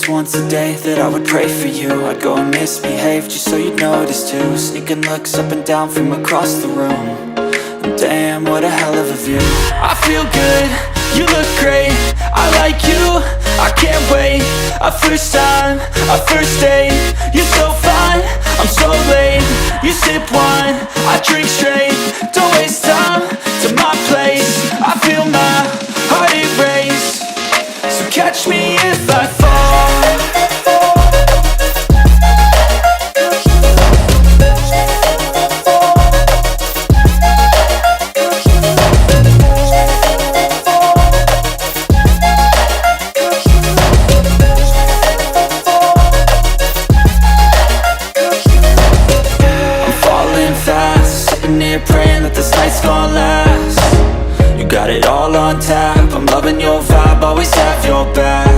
just once a day that I would pray for you. I'd go and misbehave just so you'd notice too. Sneaking looks up and down from across the room. And damn, what a hell of a view. I feel good, you look great, I like you, I can't wait. A first time, a first date, you're so fine, I'm so late. You sip wine, I drink straight, don't waste time to my place. I feel my heart erase, so catch me if I fall. Praying that this night's gonna last. You got it all on tap, I'm loving your vibe, always have your back.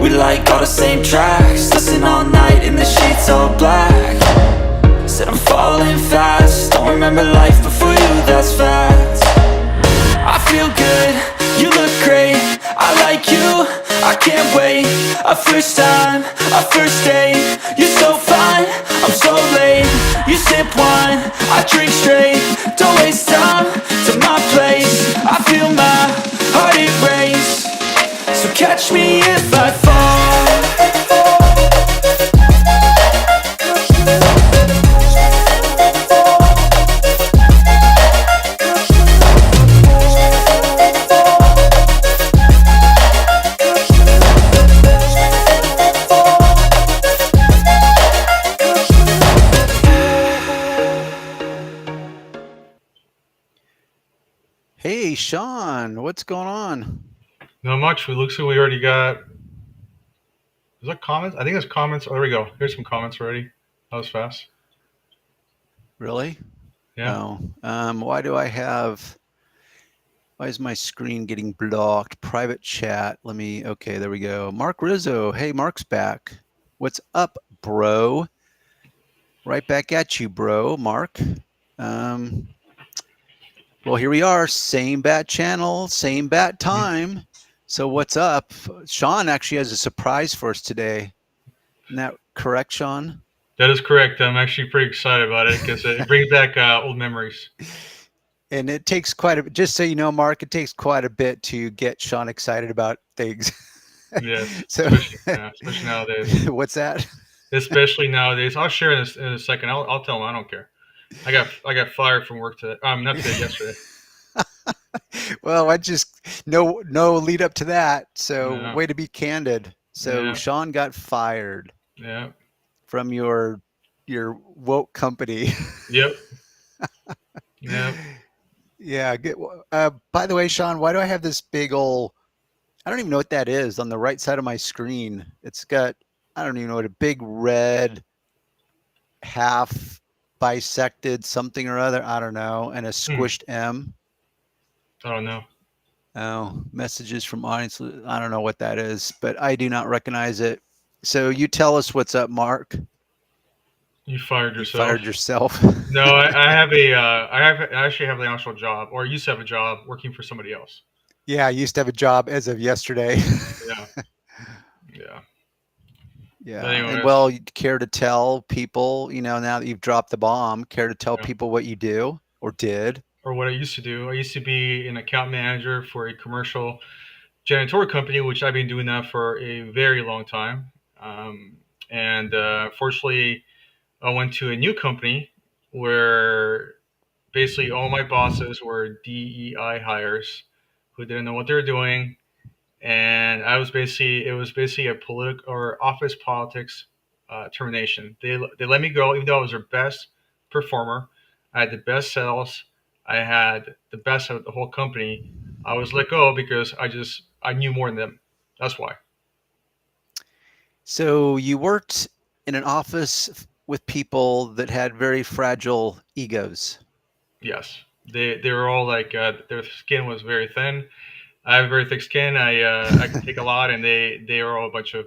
We like all the same tracks, listen all night in the sheets all black. Said I'm falling fast, don't remember life before you, that's fact. I feel good, you look great, I like you, I can't wait. A first time, a first date, you're so fine, I'm so late. You sip wine, I drink straight, don't waste time to my place. I feel my heart erase, so catch me if I fall. Hey, Sean, what's going on? Not much. It looks like we already got. Is that comments? I think it's comments. Oh, there we go. Here's some comments already. That was fast. Really? Yeah. No. Why is my screen getting blocked? Private chat. Okay, there we go. Mark Rizzo. Hey, Mark's back. What's up, bro? Right back at you, bro, Mark. Well, here we are, same bat channel, same bat time. So what's up? Sean actually has a surprise for us today. Isn't that correct, Sean? That is correct. I'm actually pretty excited about it because it brings back old memories. And it takes just so you know, Mark, it takes quite a bit to get Sean excited about things. Yeah, so, especially nowadays. What's that? Especially nowadays. I'll share this in a second. I'll tell him I don't care. I got fired from work today. Not today, yesterday. Well, I just no lead up to that. So yeah. Way to be candid. So yeah. Sean got fired. Yeah. From your woke company. Yep. Yeah. Yeah. Good. By the way, Sean, why do I have this big old? I don't even know what that is on the right side of my screen. It's got I don't even know what a big red half bisected something or other, I don't know, and a squished M. I don't know. Oh, messages from audience. I don't know what that is, but I do not recognize it. So you tell us what's up, Mark. You fired yourself. No, I actually have the actual job, or I used to have a job working for somebody else. Yeah, I used to have a job as of yesterday. Yeah. Yeah. Yeah. And well, you care to tell people, now that you've dropped the bomb, care to tell people what you do or did? Or what I used to do. I used to be an account manager for a commercial janitorial company, which I've been doing that for a very long time. Fortunately, I went to a new company where basically all my bosses were DEI hires who didn't know what they were doing. And it was basically a political or office politics termination. They let me go, even though I was their best performer. I had the best sales. I had the best of the whole company. I was let go because I knew more than them. That's why. So you worked in an office with people that had very fragile egos. Yes, they were all like their skin was very thin. I have very thick skin. I can take a lot, and they are all a bunch of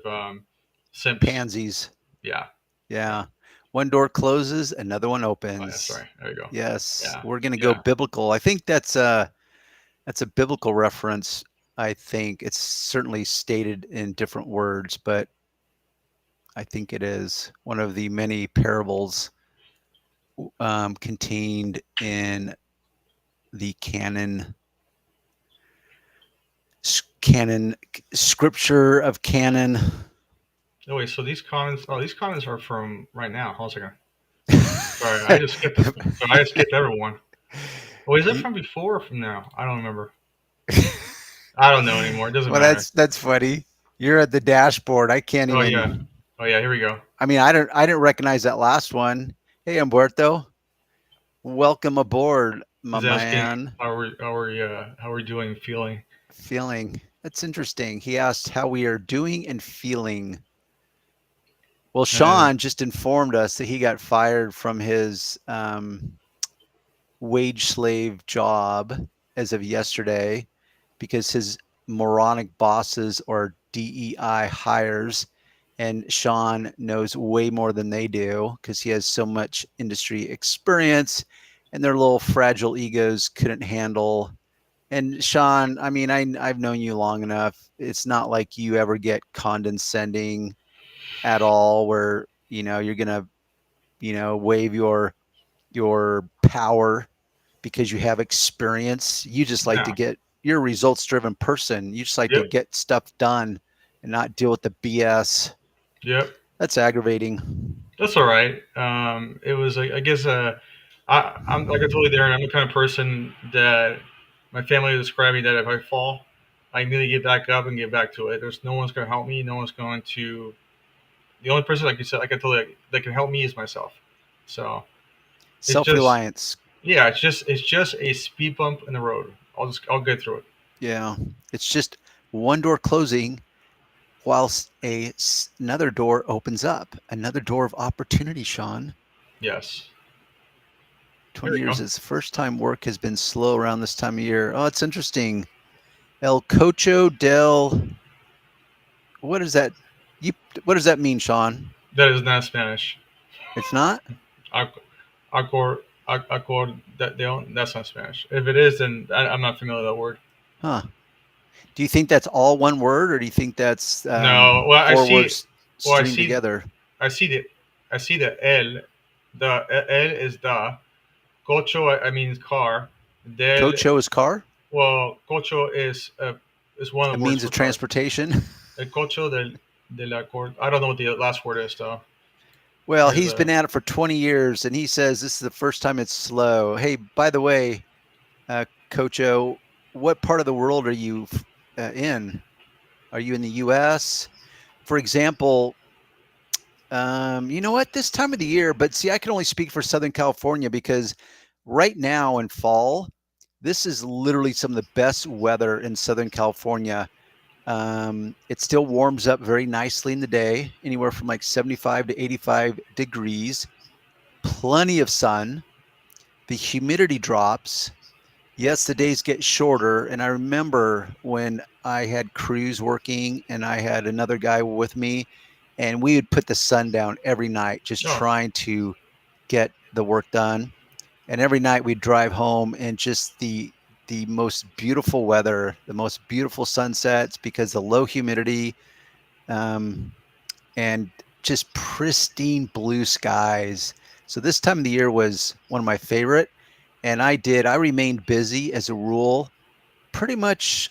simps. Pansies. Yeah. Yeah. One door closes, another one opens. Oh, yeah, sorry. There you go. Yes. Yeah. We're going to go biblical. I think that's a biblical reference. I think it's certainly stated in different words, but I think it is one of the many parables contained in the canon scripture of canon. Oh wait, so these comments are from right now. Hold on a second. Sorry, I just skipped. So I just skipped everyone. Oh, is it You- from before or from now? I don't remember. I don't know anymore. It doesn't well, matter. that's funny. You're at the dashboard. I can't Oh yeah. even. Oh yeah. Here we go. I mean, I didn't recognize that last one. Hey, Umberto, welcome aboard, my He's asking man. how we're doing and feeling. Feeling. That's interesting. He asked how we are doing and feeling. Well, And Sean just informed us that he got fired from his wage slave job as of yesterday because his moronic bosses are DEI hires. And Sean knows way more than they do because he has so much industry experience and their little fragile egos couldn't handle. And Sean, I mean, I've known you long enough. It's not like you ever get condescending at all where, you're going to, wave your power because you have experience. You just like to no. get you're a results driven person. You just like to Yep. get stuff done and not deal with the BS. Yep. That's aggravating. That's all right. It was I guess I'm like I told you, Darren. I'm the kind of person that my family would describe me that if I fall, I immediately get back up and get back to it. There's no one's going to help me. No one's going to. The only person, like you said, like I told you, that can help me is myself. So it's just Self-reliance. yeah, it's just a speed bump in the road. I'll get through it. Yeah. It's just one door closing whilst another door opens up. Another door of opportunity, Sean. Yes. There 20 we years go. is the first time work has been slow around this time of year. Oh, it's interesting. El Cocho del what is that? You what does that mean, Sean? That is not Spanish. It's not? Ac- Accord that they don't. That's not Spanish. If it is, then I'm not familiar with that word. Huh. Do you think that's all one word, or do you think that's No. Well, I four see. words Well, I streamed see. together? I see the. I see the L. The L is the. Cocho. I mean car. Del. Cocho is car, Well, cocho is one a of the words means for of car. transportation. El cocho de la cor. I don't know what the last word is though. Well, Is he's been at it for 20 years, and he says this is the first time it's slow. Hey, by the way, Cocho, what part of the world are you in? Are you in the U.S.? For example, you know what? This time of the year, but see, I can only speak for Southern California because right now in fall, this is literally some of the best weather in Southern California. It still warms up very nicely in the day, anywhere from like 75 to 85 degrees, plenty of sun. The humidity drops. Yes, the days get shorter. And I remember when I had crews working and I had another guy with me, and we would put the sun down every night, just oh trying to get the work done. And every night we'd drive home and just the most beautiful weather, the most beautiful sunsets because the low humidity, um, and just pristine blue skies. So this time of the year was one of my favorite. And I remained busy as a rule pretty much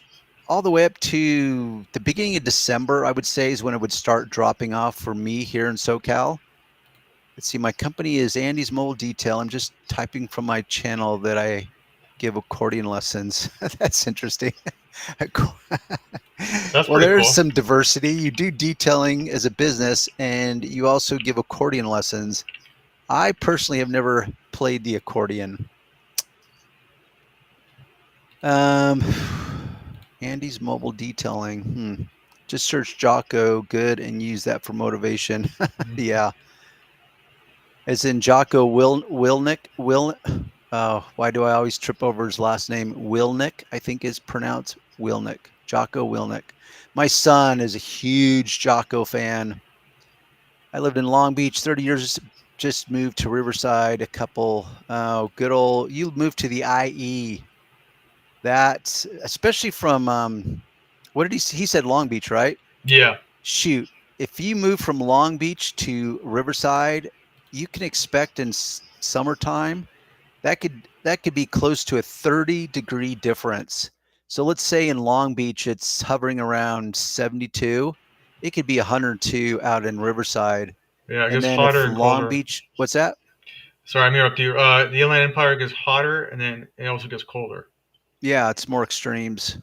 all the way up to the beginning of December, I would say, is when it would start dropping off for me here in SoCal. Let's see, my company is Andy's Mobile Detail. I'm just typing from my channel that I give accordion lessons. That's interesting. that's Well, pretty there's cool. some diversity. You do detailing as a business and you also give accordion lessons. I personally have never played the accordion. Um, Andy's Mobile Detailing. Just search Jocko good and use that for motivation. Yeah. As in Jocko Wilnick. Why do I always trip over his last name? Wilnick, I think is pronounced Wilnick. Jocko Wilnick. My son is a huge Jocko fan. I lived in Long Beach 30 years, just moved to Riverside a couple. Oh, good old, you moved to the IE. That, especially from, what did he said Long Beach, right? Yeah. Shoot. if you move from Long Beach to Riverside, you can expect in summertime that could be close to a 30-degree difference. So let's say in Long Beach it's hovering around 72. It could be 102 out in Riverside. Yeah, it And gets then if hotter and Long colder. Beach, what's that? Sorry, I'm interrupting you. The Inland Empire gets hotter, and then it also gets colder. Yeah, it's more extremes.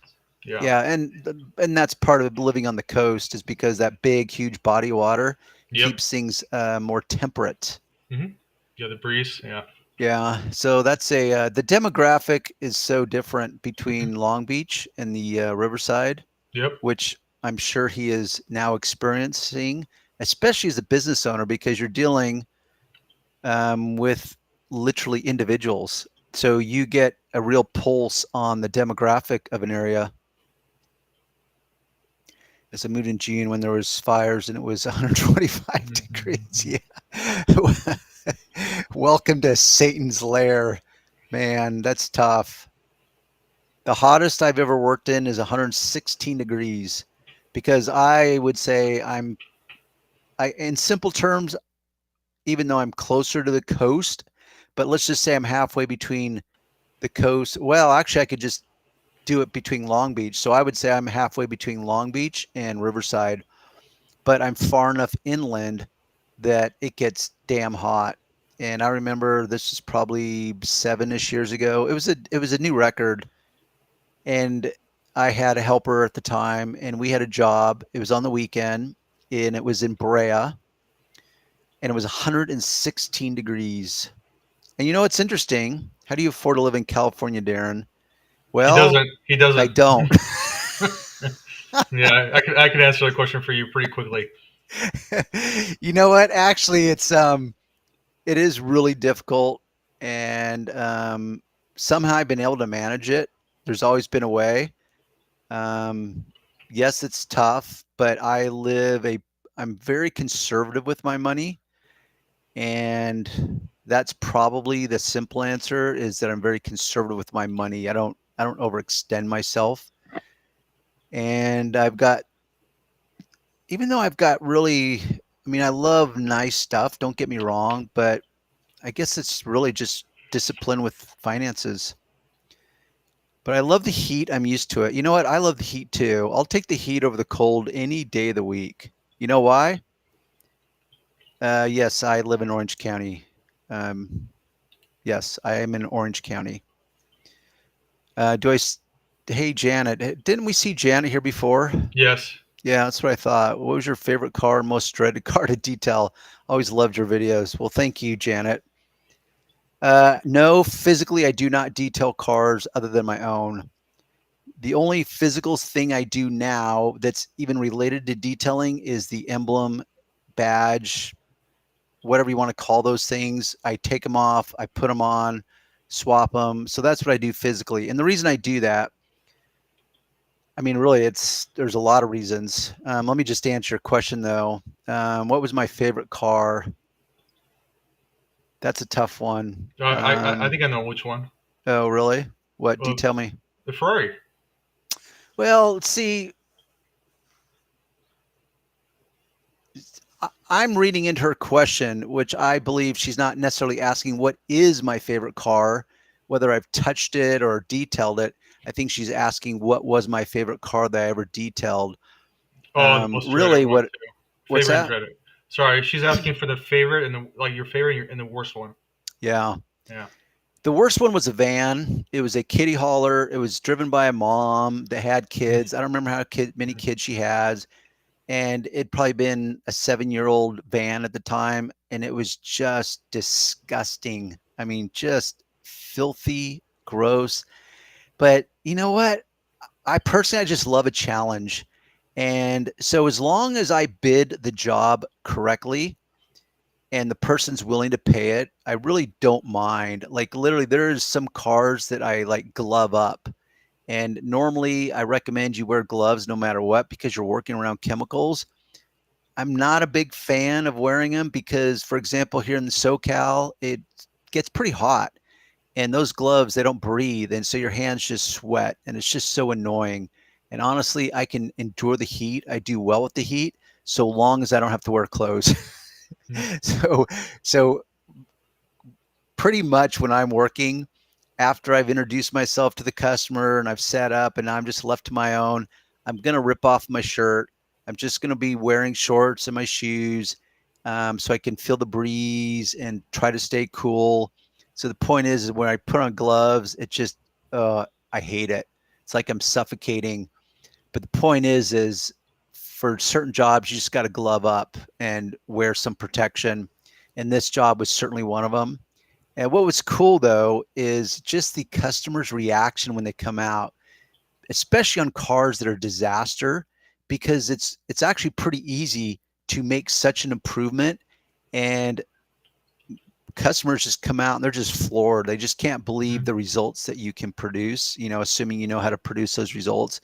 Yeah. Yeah, and that's part of living on the coast is because that big, huge body of water Yep. keeps things more temperate. Yeah, the breeze. Yeah. Yeah, so that's the demographic is so different between Long Beach and the Riverside, Yep. which I'm sure he is now experiencing, especially as a business owner, because you're dealing with literally individuals. So you get a real pulse on the demographic of an area. As I moved in June when there was fires and it was 125 degrees. Yeah. Welcome to Satan's lair. Man, that's tough. The hottest I've ever worked in is 116 degrees because I would say in simple terms, even though I'm closer to the coast, but let's just say I'm halfway between the coast. Well, actually, I could just do it between Long Beach. So I would say I'm halfway between Long Beach and Riverside, but I'm far enough inland that it gets damn hot. And I remember this is probably 7-ish years ago. It was a new record, and I had a helper at the time, and we had a job. It was on the weekend, and it was in Brea, and it was 116 degrees. And you know what's interesting? How do you afford to live in California, Darren? He Well, doesn't. He I doesn't. don't. Yeah, I could answer that question for you pretty quickly. You know what? Actually, it is really difficult, and somehow I've been able to manage it. There's always been a way. Um, yes, it's tough, but I'm very conservative with my money, and that's probably the simple answer is that I'm very conservative with my money. I don't overextend myself, and even though I've got really, I mean, I love nice stuff. Don't get me wrong, but I guess it's really just discipline with finances. But I love the heat. I'm used to it. You know what? I love the heat too. I'll take the heat over the cold any day of the week. You know why? Yes, I live in Orange County. Um, yes, I am in Orange County. Do I? Hey, Janet, didn't we see Janet here before? Yes. Yeah, that's what I thought. What was your favorite car, most dreaded car to detail? Always loved your videos. Well, thank you, Janet. No, physically, I do not detail cars other than my own. The only physical thing I do now that's even related to detailing is the emblem, badge, whatever you want to call those things. I take them off, I put them on, swap them. So that's what I do physically. And the reason I do that, I mean, really, there's a lot of reasons. Let me just answer your question though. What was my favorite car? That's a tough one. I think I know which one. Oh, really? What? Do Uh, tell me. the Ferrari. Well, see, I'm reading into her question, which I believe she's not necessarily asking what is my favorite car, whether I've touched it or detailed it. I think she's asking what was my favorite car that I ever detailed. Oh, the most dreaded Really, one too. what's Favorite and that? dreaded. Sorry, she's asking for the favorite and the like your favorite and the worst one. Yeah. Yeah. The worst one was a van. It was a kitty hauler. It was driven by a mom that had kids. I don't remember how many kids she has. And it'd probably been a 7-year-old van at the time. And it was just disgusting. I mean, just filthy, gross. But you know what? I just love a challenge. And so as long as I bid the job correctly, and the person's willing to pay it, I really don't mind. Like literally, there's some cars that I like glove up. And normally I recommend you wear gloves no matter what because you're working around chemicals. I'm not a big fan of wearing them because, for example, here in the SoCal, it gets pretty hot and those gloves, they don't breathe. And so your hands just sweat and it's just so annoying. And honestly, I can endure the heat. I do well with the heat, so long as I don't have to wear clothes. Mm. so so pretty much when I'm working, after I've introduced myself to the customer and I've set up and I'm just left to my own, I'm going to rip off my shirt. I'm just going to be wearing shorts and my shoes, so I can feel the breeze and try to stay cool. So the point is when I put on gloves, it just, I hate it. It's like I'm suffocating. But the point is for certain jobs, you just got to glove up and wear some protection. And this job was certainly one of them. And what was cool though is just the customer's reaction when they come out, especially on cars that are disaster, because it's actually pretty easy to make such an improvement. And customers just come out and they're just floored. They just can't believe Mm. the results that you can produce, assuming you know how to produce those results.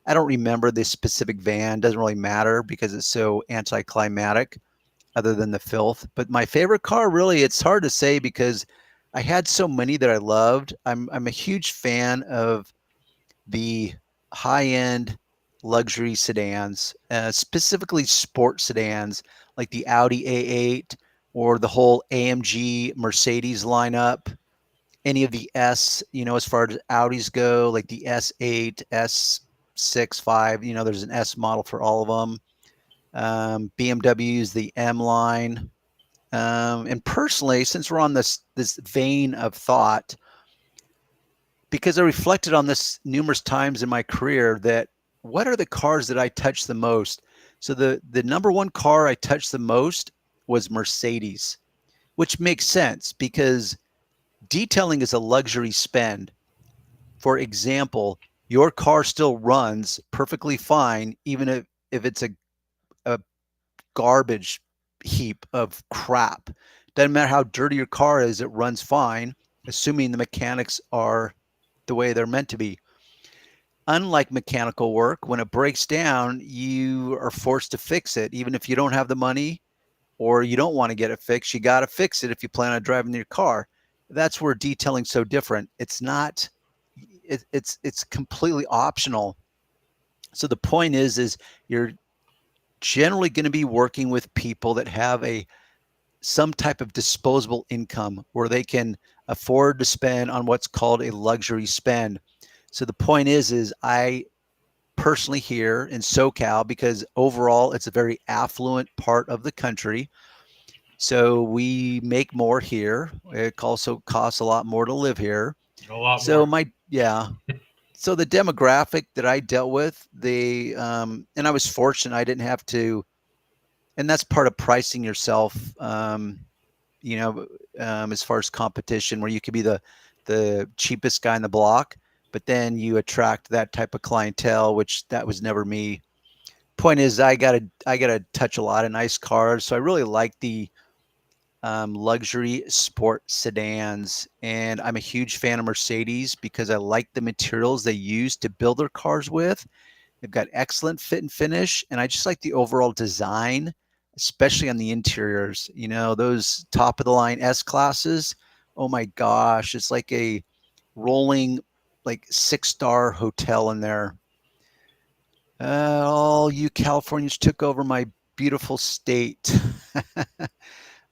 I don't remember this specific van, doesn't really matter because it's so anticlimactic other than the filth. But my favorite car, really, it's hard to say because I had so many that I loved. I'm a huge fan of the high end luxury sedans, specifically sports sedans like the Audi A8 or the whole AMG Mercedes lineup. Any of the S, as far as Audis go, like the S8, S6, 5, there's an S model for all of them. BMW's the M line. And personally, since we're on this vein of thought, because I reflected on this numerous times in my career, that what are the cars that I touch the most? So the number one car I touched the most was Mercedes, which makes sense because detailing is a luxury spend. For example, your car still runs perfectly fine, even if it's a garbage heap of crap. Doesn't matter how dirty your car is, it runs fine, assuming the mechanics are the way they're meant to be. Unlike mechanical work, when it breaks down, you are forced to fix it, even if you don't have the money or you don't want to get it fixed. You got to fix it if you plan on driving your car. That's where detailing's so different. It's not. It's completely optional. So the point is you're generally going to be working with people that have some type of disposable income where they can afford to spend on what's called a luxury spend. So the point is I personally here in SoCal, because overall it's a very affluent part of the country. So we make more here. It also costs a lot more to live here. A lot So more. so the demographic that I dealt with, and I was fortunate I didn't have to, and that's part of pricing yourself, you know, as far as competition, where you could be the cheapest guy in the block, but then you attract that type of clientele, which that was never me. Point is, I gotta touch a lot of nice cars, so I really like the luxury sport sedans, and I'm a huge fan of Mercedes because I like the materials they use to build their cars with. They've got excellent fit and finish, and I just like the overall design, especially on the interiors. Those top of the line S classes. Oh my gosh, it's like a rolling, like 6-star hotel in there. All you Californians took over my beautiful state.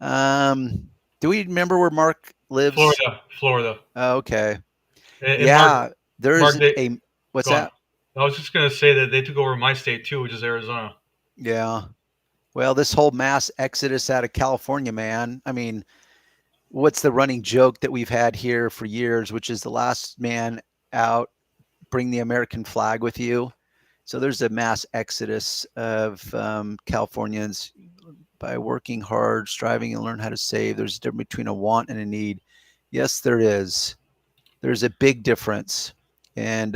Do we remember where Mark lives? Florida, Florida. Oh, okay. And Yeah, there Mark, is they what's go on. that? I was just gonna say that they took over my state too, which is Arizona. Yeah. Well, this whole mass exodus out of California, man. I mean, what's the running joke that we've had here for years, which is the last man out, bring the American flag with you. So there's a mass exodus of Californians by working hard, striving and learn how to save. There's a difference between a want and a need. Yes, there is. There's a big difference. And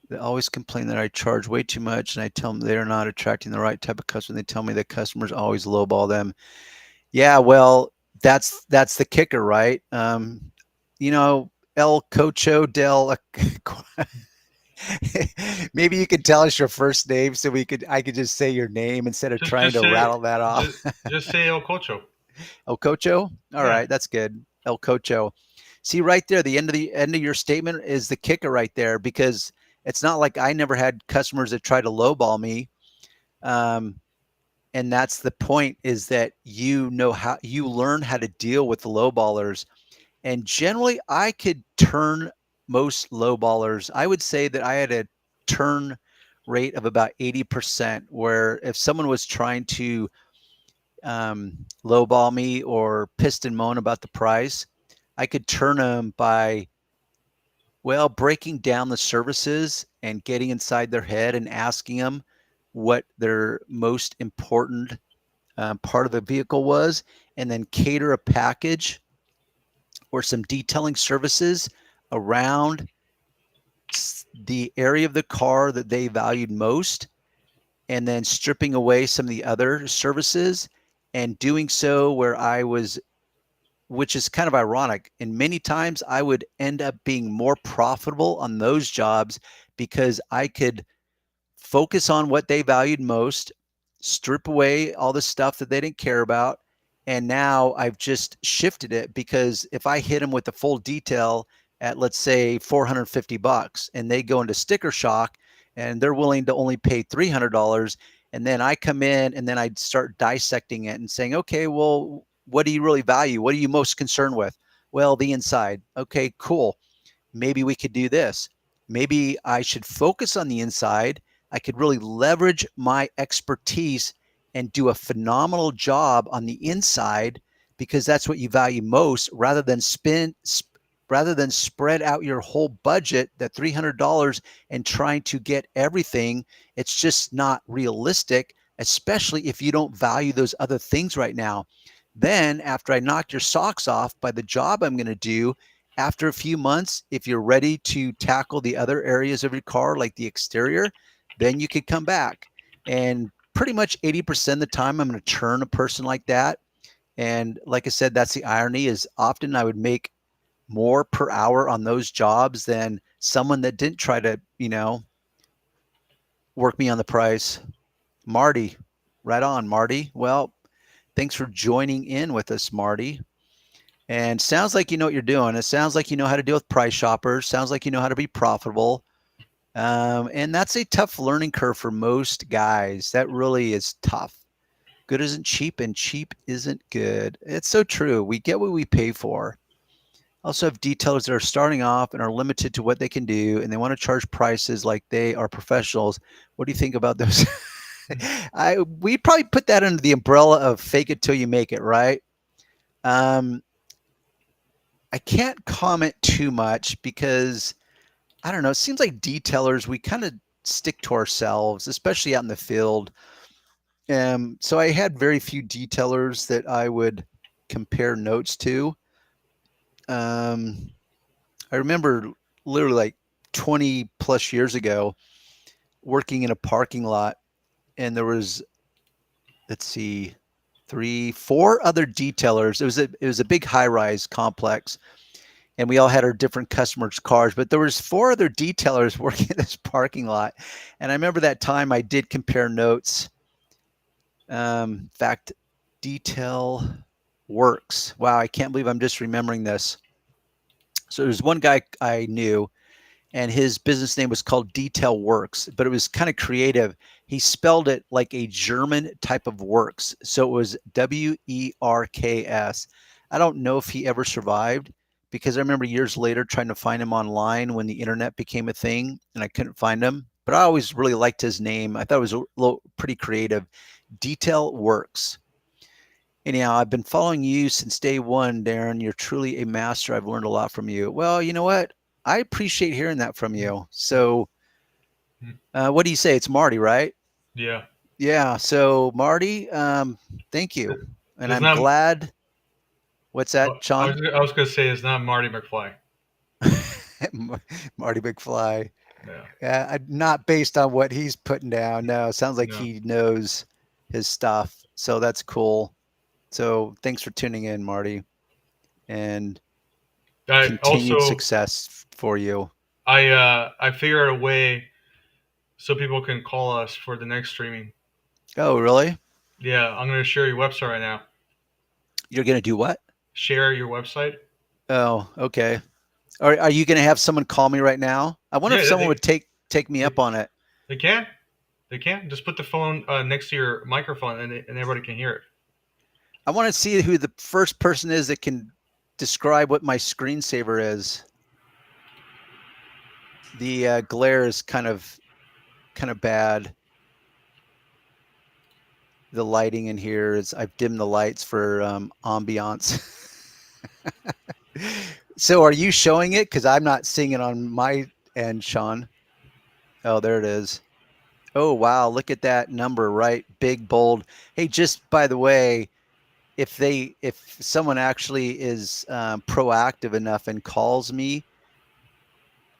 they always complain that I charge way too much, and I tell them they're not attracting the right type of customer. They tell me that customers always lowball them. Yeah, well, that's the kicker, right? El Cocho del. Maybe you could tell us your first name so I could just say your name instead of Just trying just to say rattle that off. just say El Cocho. El Cocho. All Yeah. right, that's good. El Cocho. See right there, the end of your statement is the kicker right there, because it's not like I never had customers that try to lowball me. Um, and that's the point, is that you learn how to deal with the low ballers. And generally I could turn most low ballers. I would say that I had a turn rate of about 80%, where if someone was trying to lowball me or piston moan about the price, I could turn them by, well, breaking down the services and getting inside their head and asking them what their most important part of the vehicle was, and then cater a package or some detailing services around the area of the car that they valued most, and then stripping away some of the other services, and doing so where I was, which is kind of ironic. And many times I would end up being more profitable on those jobs because I could focus on what they valued most, strip away all the stuff that they didn't care about. And now I've just shifted it, because if I hit them with the full detail at, let's say, $450, and they go into sticker shock and they're willing to only pay $300, and then I come in and then I'd start dissecting it and saying, okay, well, what do you really value? What are you most concerned with? Well, the inside. Okay, cool. Maybe we could do this. Maybe I should focus on the inside. I could really leverage my expertise and do a phenomenal job on the inside, because that's what you value most, rather than spread out your whole budget, that $300, and trying to get everything. It's just not realistic, especially if you don't value those other things right now. Then after I knock your socks off by the job I'm going to do, after a few months, if you're ready to tackle the other areas of your car, like the exterior, then you could come back. And pretty much 80% of the time, I'm going to turn a person like that. And like I said, that's the irony, is often I would make more per hour on those jobs than someone that didn't try to, work me on the price. Marty, right on, Marty. Well, thanks for joining in with us, Marty. And sounds like you know what you're doing. It sounds like you know how to deal with price shoppers. Sounds like you know how to be profitable. And that's a tough learning curve for most guys. That really is tough. Good isn't cheap, and cheap isn't good. It's so true. We get what we pay for. Also have detailers that are starting off and are limited to what they can do, and they want to charge prices like they are professionals. What do you think about those? We probably put that under the umbrella of fake it till you make it, right? Um, I can't comment too much because I don't know. It seems like detailers, we kind of stick to ourselves, especially out in the field. So I had very few detailers that I would compare notes to. I remember literally like 20 plus years ago working in a parking lot, and there was, let's see, 4 other detailers. It was a big high rise complex, and we all had our different customers' cars, but there was 4 other detailers working in this parking lot. And I remember that time I did compare notes. In fact, Detail Works. Wow, I can't believe I'm just remembering this. So there's one guy I knew, and his business name was called Detail Works, but it was kind of creative. He spelled it like a German type of works. So it was WERKS. I don't know if he ever survived, because I remember years later trying to find him online when the internet became a thing, and I couldn't find him. But I always really liked his name. I thought it was a little pretty creative. Detail Works. Anyhow, I've been following you since day one, Darren. You're truly a master. I've learned a lot from you. Well, you know what? I appreciate hearing that from you. So, what do you say? It's Marty, right? Yeah. Yeah. So, Marty, thank you. And It's I'm not. glad. What's that, I Sean? was. I was gonna say it's not Marty McFly. Marty McFly. Yeah. Not based on what he's putting down. No, it sounds like No. he knows his stuff. So that's cool. So thanks for tuning in, Marty, and I continued also. success for you. I figured a way so people can call us for the next streaming. Oh, really? Yeah, I'm gonna share your website right now. You're going to do what? Share your website. Oh, okay. Are you going to have someone call me right now? I wonder if Yeah, someone would take me they, up on it. they can. They can't just put the phone next to your microphone, and everybody can hear it. I want to see who the first person is that can describe what my screensaver is. The glare is kind of bad. The lighting in here is, I've dimmed the lights for ambiance. So are you showing it? Because I'm not seeing it on my end, Sean. Oh, there it is. Oh, wow. Look at that number, right? Big, bold. Hey, just by the way, if someone actually is proactive enough and calls me,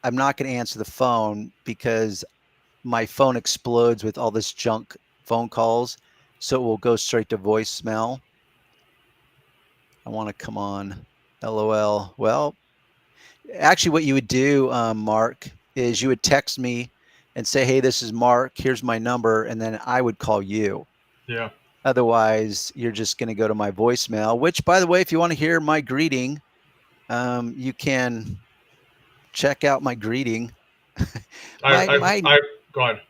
I'm not going to answer the phone because my phone explodes with all this junk phone calls. So it will go straight to voicemail. I want to come on. LOL. Well, actually, what you would do, Mark, is you would text me and say, "Hey, this is Mark. Here's my number," and then I would call you. Yeah. Otherwise, you're just going to go to my voicemail. Which, by the way, if you want to hear my greeting, you can check out my greeting. My. I go ahead.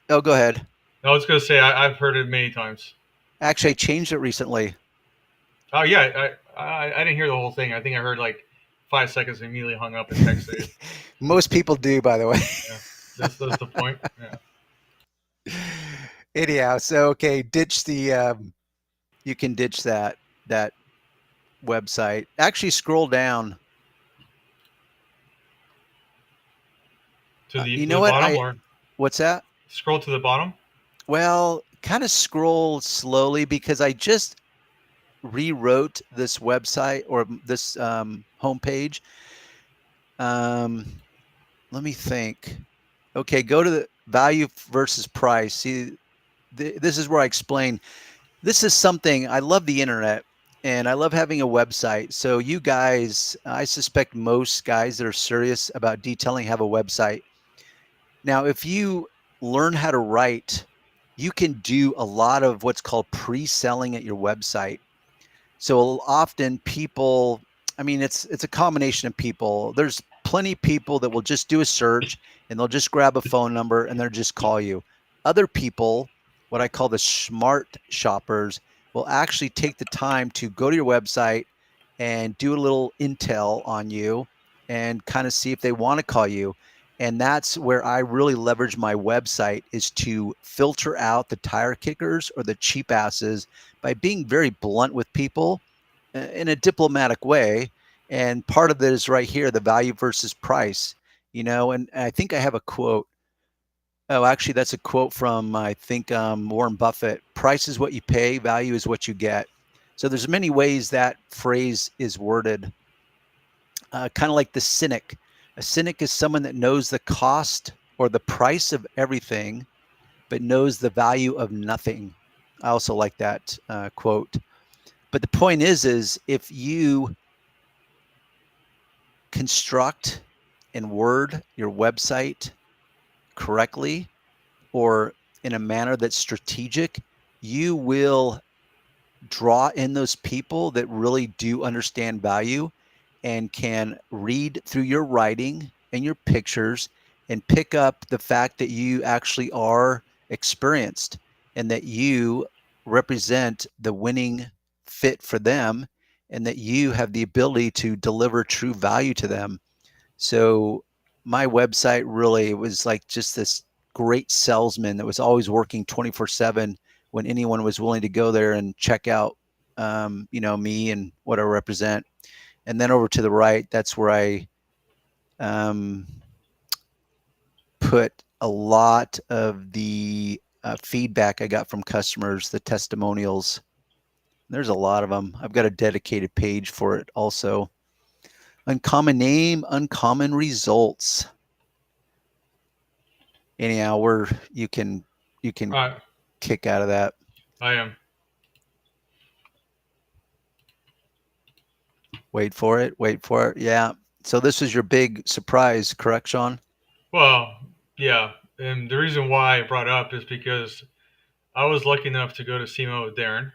Oh, go ahead. I was going to say I've heard it many times. Actually, I changed it recently. Oh yeah, I didn't hear the whole thing. I think I heard like 5 seconds and immediately hung up and texted. Most people do, by the way. Yeah, that's the point. Yeah. Anyhow, so okay, ditch the. You can ditch that website. Actually, scroll down. To the You to know the what? bottom, or What's that? scroll to the bottom. Well, kind of scroll slowly because I just rewrote this website or this homepage. Let me think. Okay, go to the value versus price. See, this is where I explain. This is something I love the internet and I love having a website. So you guys, I suspect most guys that are serious about detailing have a website. Now, if you learn how to write, you can do a lot of what's called pre-selling at your website. So often people, I mean, it's a combination of people. There's plenty of people that will just do a search and they'll just grab a phone number and they'll just call you. Other people, what I call the smart shoppers, will actually take the time to go to your website and do a little intel on you and kind of see if they want to call you. And that's where I really leverage my website, is to filter out the tire kickers or the cheap asses by being very blunt with people in a diplomatic way. And part of it is right here, the value versus price, and I think I have a quote. Oh, actually, that's a quote from, I think, Warren Buffett. Price is what you pay, value is what you get. So there's many ways that phrase is worded. Kind of like the cynic. A cynic is someone that knows the cost or the price of everything, but knows the value of nothing. I also like that quote. But the point is if you construct and word your website correctly or in a manner that's strategic, you will draw in those people that really do understand value and can read through your writing and your pictures and pick up the fact that you actually are experienced and that you represent the winning fit for them and that you have the ability to deliver true value to them. So my website really was like just this great salesman that was always working 24/7 when anyone was willing to go there and check out, me and what I represent. And then over to the right, that's where I put a lot of the feedback I got from customers, the testimonials. There's a lot of them. I've got a dedicated page for it also. Uncommon name, uncommon results. Anyhow, you can kick out of that. I am. Wait for it. Wait for it. Yeah. So this is your big surprise, correct, Sean? Well, yeah, and the reason why I brought it up is because I was lucky enough to go to SEMA with Darren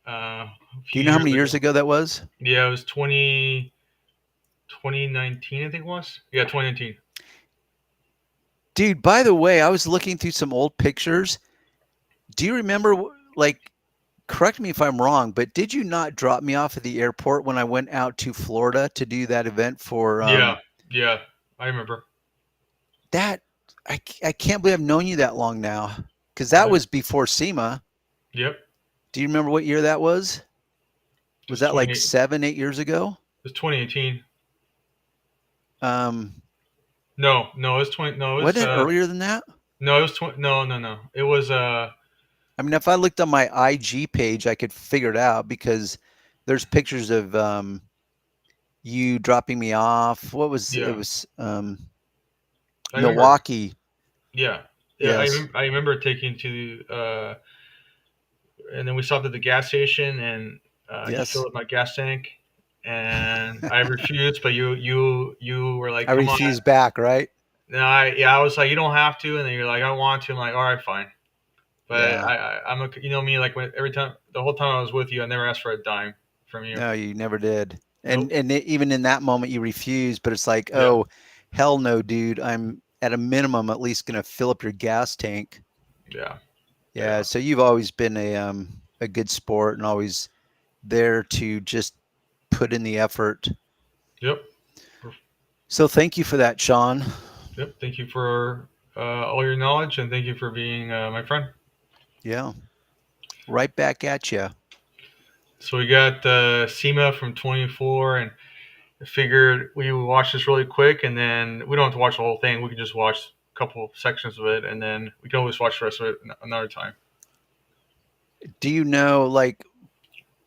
a Do few you know how years many years ago. ago that was? Yeah, it was 2019, I think it was. Yeah, 2019. Dude, by the way, I was looking through some old pictures. Do you remember, like, correct me if I'm wrong, but did you not drop me off at the airport when I went out to Florida to do that event for Yeah, yeah, I remember. that? I can't believe I've known you that long now, because that Yeah. was before SEMA. Yep. Do you remember what year that was? It Was that like 28 7, 8 years ago? It was 2018. Um, No, it was 20. No, it was wasn't it earlier than that? no, it was 20. No. It was I mean, if I looked on my IG page, I could figure it out because there's pictures of you dropping me off. What was it? yeah. Was I remember. Milwaukee? Yeah. Yeah, Yes. I remember taking to and then we stopped at the gas station and you Yes. filled up my gas tank and I refused, but you were like, I come on. refused back, right? No, I was like, you don't have to, and then you're like, I want to. I'm like, all right, fine. But Yeah. I'm a, you know me, like every time, the whole time I was with you, I never asked for a dime from you. No, you never did. Nope. And even in that moment, you refused. But it's like, Yeah. oh, hell no, dude. I'm at a minimum at least gonna fill up your gas tank. Yeah. Yeah. So you've always been a good sport and always there to just put in the effort. Yep. So thank you for that, Sean. Yep. Thank you for all your knowledge, and thank you for being my friend. Yeah. Right back at you. So we got SEMA from 24, and I figured we would watch this really quick, and then we don't have to watch the whole thing. We can just watch a couple sections of it, and then we can always watch the rest of it another time. Do you know, like,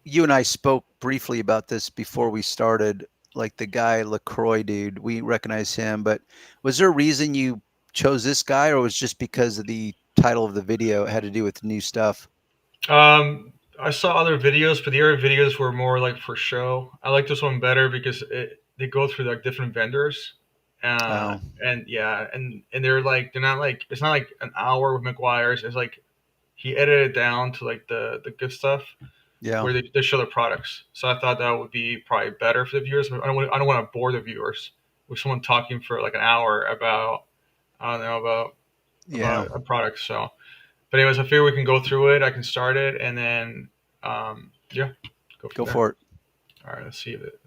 you and I spoke briefly about this before we started, like the guy LaCroix dude, we recognize him, but was there a reason you chose this guy, or was it just because of the title of the video? It had to do with new stuff? I saw other videos, but the other videos were more like for show. I like this one better because they go through like different vendors, Oh, and yeah, and they're not like it's not like an hour with McGuire's. It's like he edited it down to like the good stuff yeah. where they show their products. So I thought that would be probably better for the viewers. I don't want to bore the viewers with someone talking for like an hour about I don't know Yeah. about a product. So, but anyways, I figure we can go through it. I can start it and then yeah, Go for it. All right, let's see it.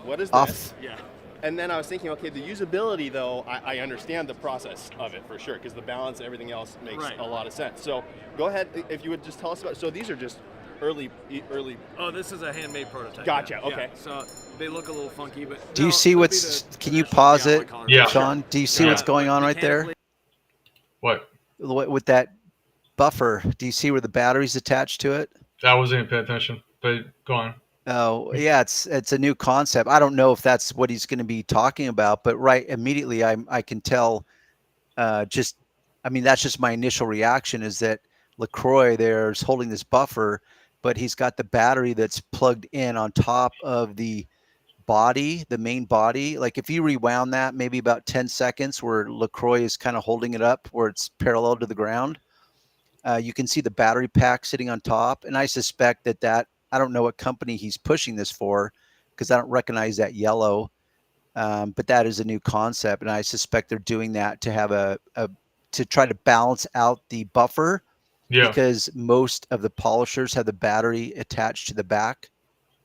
What is Off. this? Yeah. And then I was thinking, okay, the usability, though, I understand the process of it for sure, because the balance and everything else makes a lot of sense. So go ahead, if you would just tell us about. So these are just early. Oh, this is a handmade prototype. Gotcha. Yeah. Okay. So they look a little funky, but Do you see what's? Can you pause it, Yeah. Sean? Do you see what's going on right there? What? With that buffer, do you see where the battery's attached to it? I wasn't even paying attention, but go on. Oh, yeah, it's a new concept. I don't know if that's what he's going to be talking about, but right immediately I can tell. I mean, that's just my initial reaction is that LaCroix there's holding this buffer, but he's got the battery that's plugged in on top of the body, the main body. Like if you rewound that maybe about 10 seconds where LaCroix is kind of holding it up where it's parallel to the ground, you can see the battery pack sitting on top. And I suspect that I don't know what company he's pushing this for because I don't recognize that yellow. But that is a new concept. And I suspect they're doing that to have to try to balance out the buffer because most of the polishers have the battery attached to the back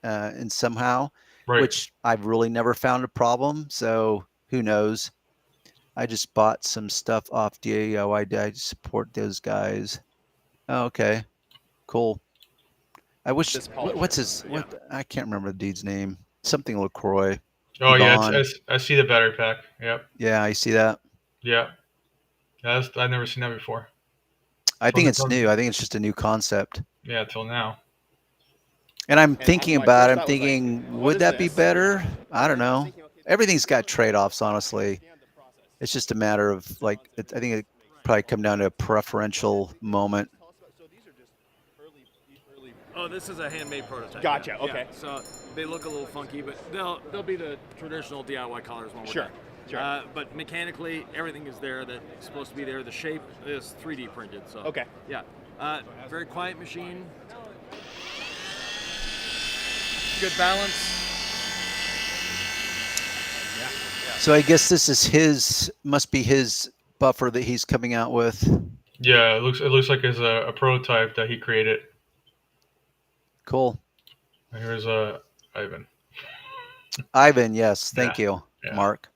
and somehow, which I've really never found a problem. So who knows? I just bought some stuff off DIY. I support those guys. Oh, okay. Cool. I wish. What's his? I can't remember the dude's name. Something LaCroix. Oh yeah, I see the battery pack. Yep. Yeah, I see that. Yeah. I've never seen that before. I think it's new. I think it's just a new concept. Yeah, till now. And I'm thinking about it. I'm thinking, would that be better? I don't know. Everything's got trade-offs, honestly. It's just a matter of like. I think it probably come down to a preferential moment. Oh, this is a handmade prototype. Gotcha. Yeah. Okay. So they look a little funky, but they'll be the traditional DIY colors when we're done. Sure. But mechanically, everything is there that's supposed to be there. The shape is 3D printed. So Okay. Yeah. Very quiet machine. Good balance. So I guess this is must be his buffer that he's coming out with. Yeah, it looks like it's a prototype that he created. Cool. Here's Ivan. Ivan, yes. Thank Yeah, you, yeah. Mark.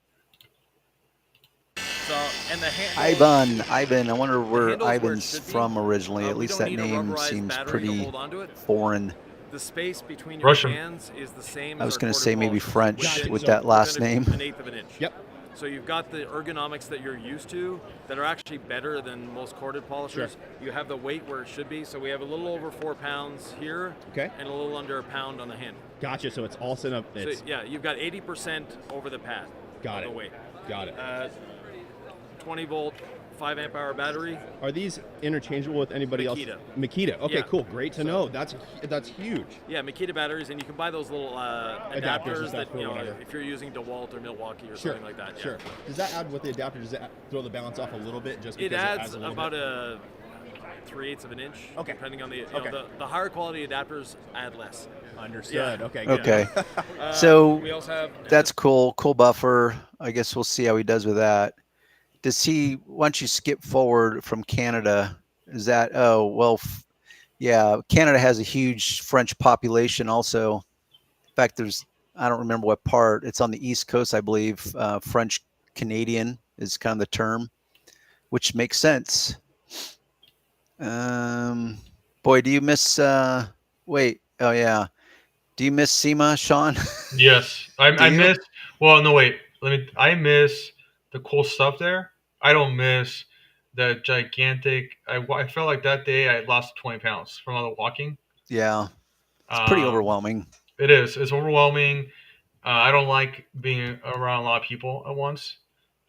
So, and the handle, Ivan. I wonder where handle's where it Ivan's should be. from originally. At We least don't that need a name rubberized seems battery to pretty hold onto it. foreign. The space between your Russian. hands is the same I as was our going to quarter say maybe polishers, French within- with that last within name. an eighth of an inch. Yep. So you've got the ergonomics that you're used to that are actually better than most corded polishers. You have the weight where it should be. So we have a little over 4 pounds here, Okay. and a little under a pound on the handle. Gotcha. So it's all set up. So yeah, you've got 80% over the pad. Got on it. The weight. Got it. 20 volt, 5 amp hour battery. Are these interchangeable with anybody Makita. else? Makita. Okay, Yeah. cool. Great to know. That's huge. Yeah, Makita batteries, and you can buy those little and adapters stuff that or whatever. if you're using DeWalt or Milwaukee or Sure. something like that. Yeah. Sure. Does that add with the adapter? Does it throw the balance off a little bit? Just It because adds a little about bit? a 3/8 of an inch. Okay. Depending on the Okay. the higher quality adapters add less. Understood. Yeah. Okay. Good. Okay. So We also have that's cool. Cool buffer. I guess we'll see how he does with that. Does he, once you skip forward from Canada, is that, oh, well, yeah, Canada has a huge French population also. In fact, I don't remember what part. It's on the East Coast, I believe. French Canadian is kind of the term, which makes sense. Boy, do you miss, wait, oh yeah. Do you miss SEMA, Sean? Yes, I you? miss. Well, no, wait. I miss the cool stuff there. I don't miss the gigantic. I felt like that day I lost 20 pounds from all the walking. Yeah, it's pretty Um, overwhelming. It is. It's overwhelming. I don't like being around a lot of people at once.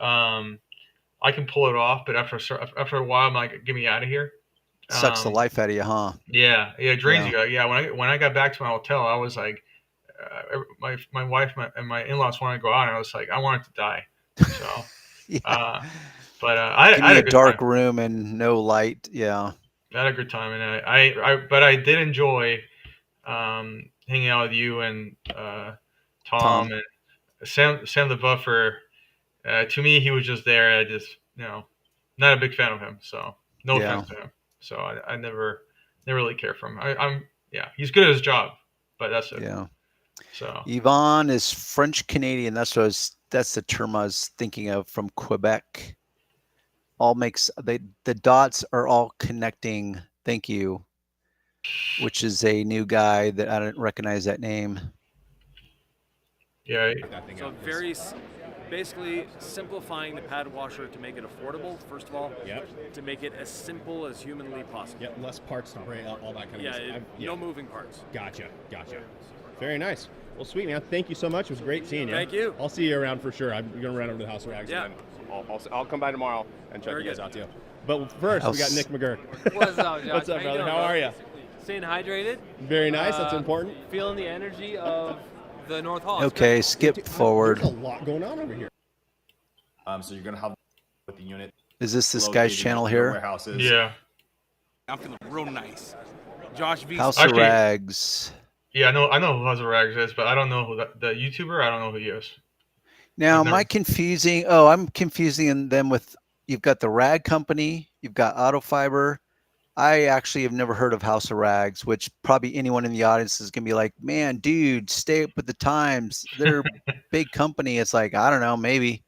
I can pull it off, but after a while, I'm like, get me out of here. Sucks the life out of you, huh? Yeah, it drains Yeah. you. Yeah, when I got back to my hotel, I was like, my wife and my in-laws wanted to go out, and I was like, I wanted to die. So, Yeah. but Give I had me a a good dark time. room and no light. Yeah. I had a good time, and but I did enjoy hanging out with you and Tom and Sam the buffer. To me, he was just there. I just not a big fan of him. So no Yeah. offense to him. So I never really care for him. I'm he's good at his job, but that's it. Yeah. So Yvonne is French Canadian. That's the term I was thinking of, from Quebec. The dots are all connecting. Thank you. Which is a new guy that I didn't recognize that name. yeah, so basically simplifying the pad washer to make it affordable. First of all, Yep. to make it as simple as humanly possible. Yep. Less parts to break, all that kind of stuff. No moving parts. Gotcha. Very nice. Well, sweet, man. Thank you so much. It was great seeing you. Thank you. I'll see you around for sure. I'm going to run over to the House of Rags. Yeah. And I'll come by tomorrow and check Very you guys good. out too. But first, we got Nick McGurk. What's up, Josh? What's up, you brother? doing, How bro? are you? Staying hydrated. Very nice. That's important. Feeling the energy of the North Hall. It's Okay, good. skip forward. There's a lot going on over here. So you're gonna have with the unit. Is this guy's located channel in the here? warehouses. yeah, I'm feeling real nice. Josh V. House of Actually- Rags. yeah. I know who House of Rags is, but I don't know who the YouTuber. I don't know who he is. Now, I've am I never- confusing? Oh, I'm confusing them with, you've got the rag company, you've got Auto Fiber. I actually have never heard of House of Rags, which probably anyone in the audience is going to be like, man, dude, stay up with the times. They're a big company. It's like, I don't know, maybe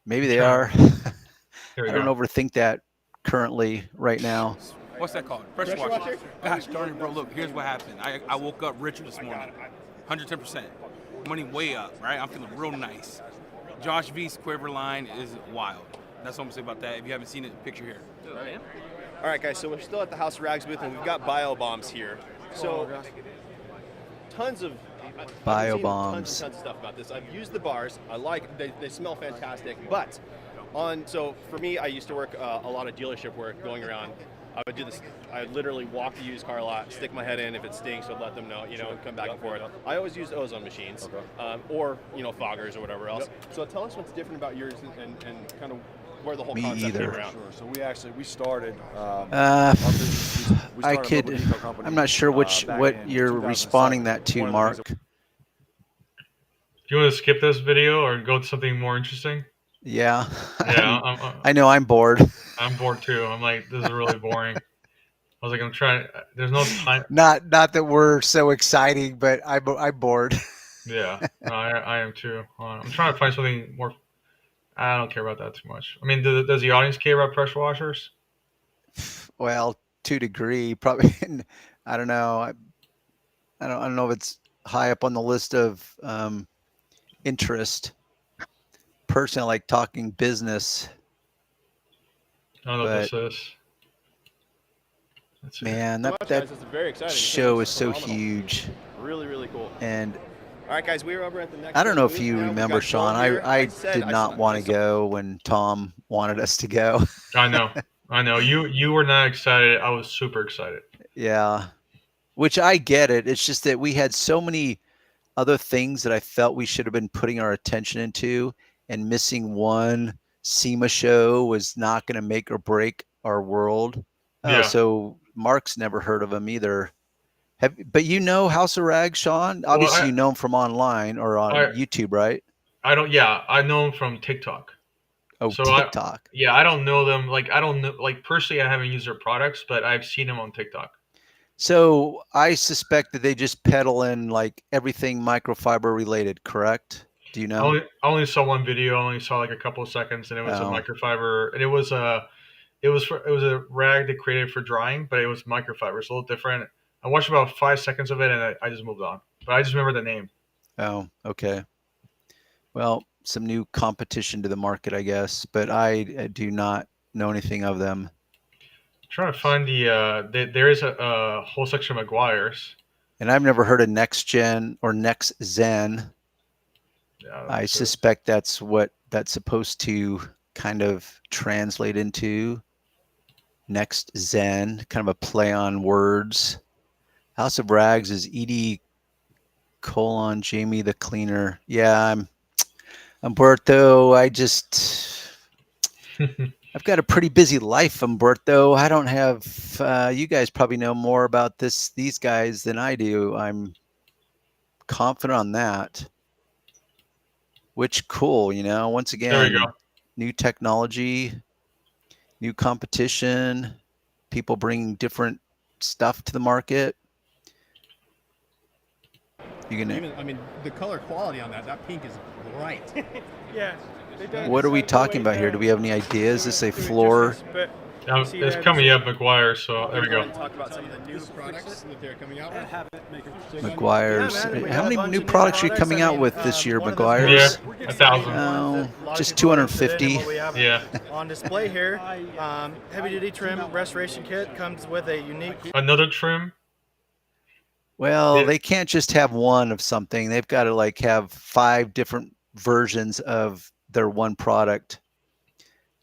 they are. Here we I don't go. overthink that currently right now. What's that called? Pressure washer. Gosh darn it, bro. Look, here's what happened. I woke up richer this morning. 110%. Money way up, right? I'm feeling real nice. Josh V's quiver line is wild. That's what I'm going to say about that. If you haven't seen it, picture here. All right, guys. So we're still at the House of Rags booth, and we've got bio bombs here. So tons of I've seen Bio-bombs. tons of stuff about this. I've used the bars. I like. They smell fantastic. But so for me, I used to work a lot of dealership work, going around. I would do this. I would literally walk the used car lot, stick my head in. If it stinks, I'd let them know. Come back and forth. I always used ozone machines, or foggers or whatever else. So tell us what's different about yours and kind of where the whole Me concept either. came around. Sure. So we started. I could. I'm not sure what you're responding that to, Mark. Do you want to skip this video or go to something more interesting? Yeah. Yeah, I know I'm bored. I'm bored too. I'm like, this is really boring. I was like, I'm trying. There's no time. Not that we're so exciting, but I'm bored. Yeah, no, I am too. I'm trying to find something more. I don't care about that too much. I mean, does the audience care about pressure washers? Well, to a degree, probably. I don't know. I don't know if it's high up on the list of interest. Personally, I like talking business. I don't know But what this is. Let's see. man, So much, that guys. This is very exciting. show This is so phenomenal. huge. Really, really cool. And All right, guys, we're over at the next. I don't know if booth you now. We remember, got Sean. Joel here. I said- did not want to go when Tom wanted us to go. I know. You were not excited. I was super excited. Yeah, which I get it. It's just that we had so many other things that I felt we should have been putting our attention into, and missing one SEMA show was not going to make or break our world. Yeah. So Mark's never heard of him either. But you know House of Rags, Sean? Obviously, you know him from online or on YouTube, right? I don't. Yeah, I know him from TikTok. Oh, So TikTok. I don't know them. Like, I don't know. Like, personally, I haven't used their products, but I've seen them on TikTok. So I suspect that they just peddle in like everything microfiber related, correct? Do you know? I only saw one video. I only saw like a couple of seconds, and it was a microfiber, and it was a rag they created for drying, but it was microfiber. It's a little different. I watched about 5 seconds of it, and I just moved on. But I just remember the name. Oh, okay. Well, some new competition to the market, I guess, but I do not know anything of them. I'm trying to find there is a whole section of Meguiar's. And I've never heard of Next Gen or Next Zen. Yeah, I suspect that's what that's supposed to kind of translate into. Next Zen, kind of a play on words. House of Rags is Edie : Jamie the Cleaner. Yeah, I'm Umberto. I've got a pretty busy life, Umberto. I don't have, you guys probably know more about these guys than I do. I'm confident on that. Which cool, once again, there we go. New technology, new competition, people bringing different stuff to the market. I mean, the color quality on that pink is bright. Yeah. What are we talking about here? Do we have any ideas? Is this a floor? It's coming up, Meguiar's, so there we go. Talk about some of the new products that they're coming out with. Meguiar's. How many new products are you coming out with this year, Meguiar's? Yeah, 1,000. Oh, just 250. Yeah. On display here, heavy duty trim restoration kit comes with a unique. Another trim. Well, they can't just have one of something. They've got to have 5 different versions of their one product.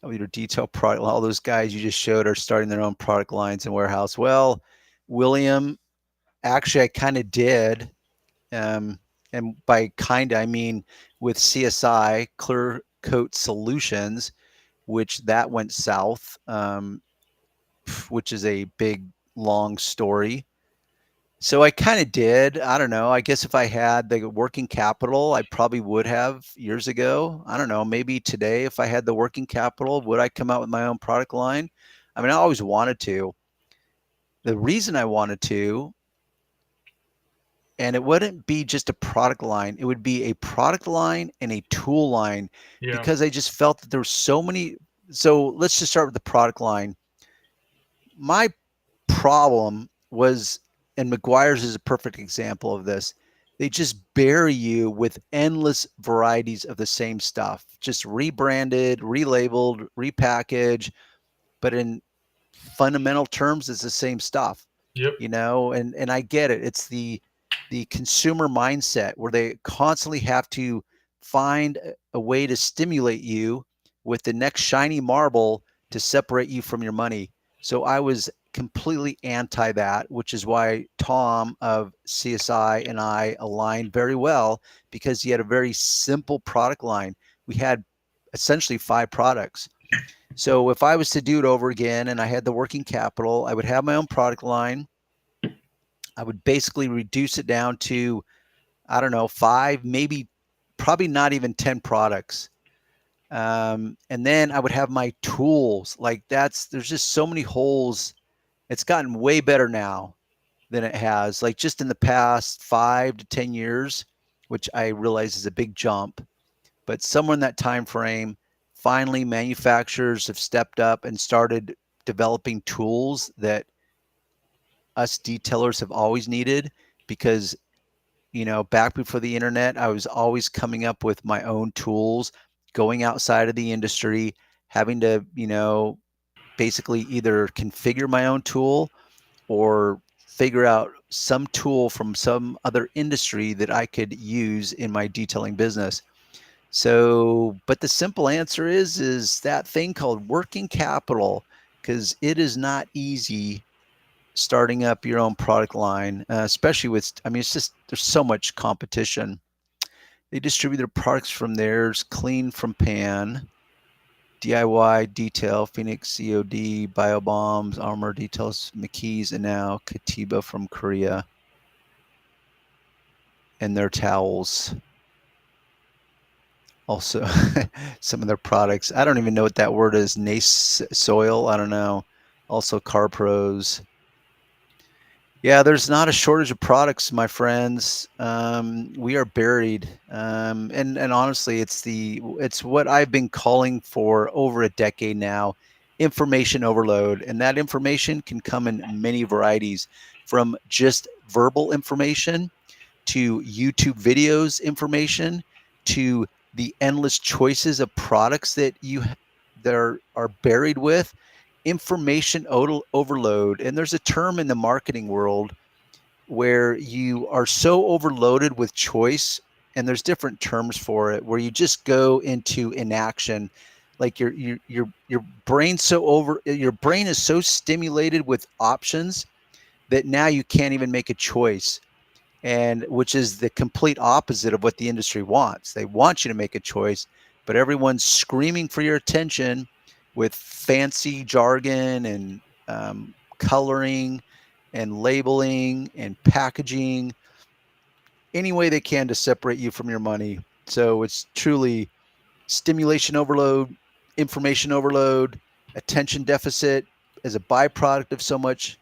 Your detail product. All those guys you just showed are starting their own product lines in warehouse. Well, William, actually, I kind of did. And by kind of, I mean with CSI, Clear Coat Solutions, which that went south, which is a big, long story. So I kind of did. I don't know. I guess if I had the working capital, I probably would have years ago. I don't know. Maybe today, if I had the working capital, would I come out with my own product line? I mean, I always wanted to. The reason I wanted to, and it wouldn't be just a product line, it would be a product line and a tool line, because I just felt that there were so many. So let's just start with the product line. My problem was, and Meguiar's is a perfect example of this, they just bury you with endless varieties of the same stuff, just rebranded, relabeled, repackaged, but in fundamental terms, it's the same stuff. Yep. And I get it. It's the consumer mindset where they constantly have to find a way to stimulate you with the next shiny marble to separate you from your money. So I was completely anti that, which is why Tom of CSI and I aligned very well, because he had a very simple product line. We had essentially 5 products. So if I was to do it over again and I had the working capital, I would have my own product line. I would basically reduce it down to, I don't know, 5, maybe probably not even 10 products. And then I would have my tools. Like there's just so many holes. It's gotten way better now than it has, like just in the past 5 to 10 years, which I realize is a big jump. But somewhere in that time frame, finally manufacturers have stepped up and started developing tools that us detailers have always needed, because back before the internet, I was always coming up with my own tools, going outside of the industry, having to, basically either configure my own tool or figure out some tool from some other industry that I could use in my detailing business. So, but the simple answer is that thing called working capital, because it is not easy starting up your own product line, especially with, it's just, there's so much competition. They distribute their products from theirs, Clean from Pan, DIY Detail, Phoenix COD, Biobombs, Armor Details, McKee's, and now Katiba from Korea, and their towels. Also, some of their products. I don't even know what that word is. Nace Soil. I don't know. Also, Car Pros. Yeah, there's not a shortage of products, my friends. We are buried, and honestly, it's what I've been calling for over a decade now: information overload. And that information can come in many varieties, from just verbal information to YouTube videos information to the endless choices of products that are buried with information overload. And there's a term in the marketing world where you are so overloaded with choice, and there's different terms for it, where you just go into inaction. Like your brain your brain is so stimulated with options that now you can't even make a choice, and which is the complete opposite of what the industry wants. They want you to make a choice, but everyone's screaming for your attention with fancy jargon and coloring and labeling and packaging, any way they can to separate you from your money. So it's truly stimulation overload, information overload, attention deficit as a byproduct of so much.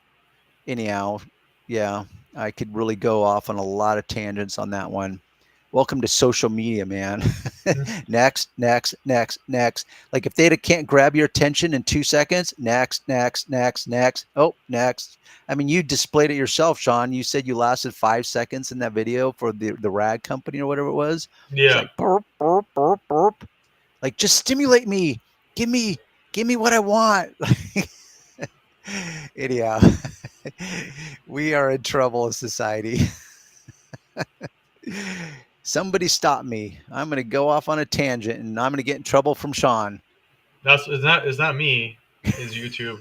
Anyhow, yeah, I could really go off on a lot of tangents on that one. Welcome to social media, man. Next. Like if they can't grab your attention in 2 seconds, next. Oh, next. I mean, you displayed it yourself, Sean. You said you lasted 5 seconds in that video for the rag company or whatever it was. Yeah. It's like burp, burp, burp, burp. Like, just stimulate me. Give me what I want. Anyhow, we are in trouble as society. Somebody stop me. I'm going to go off on a tangent, and I'm going to get in trouble from Sean. Is not me. Is YouTube.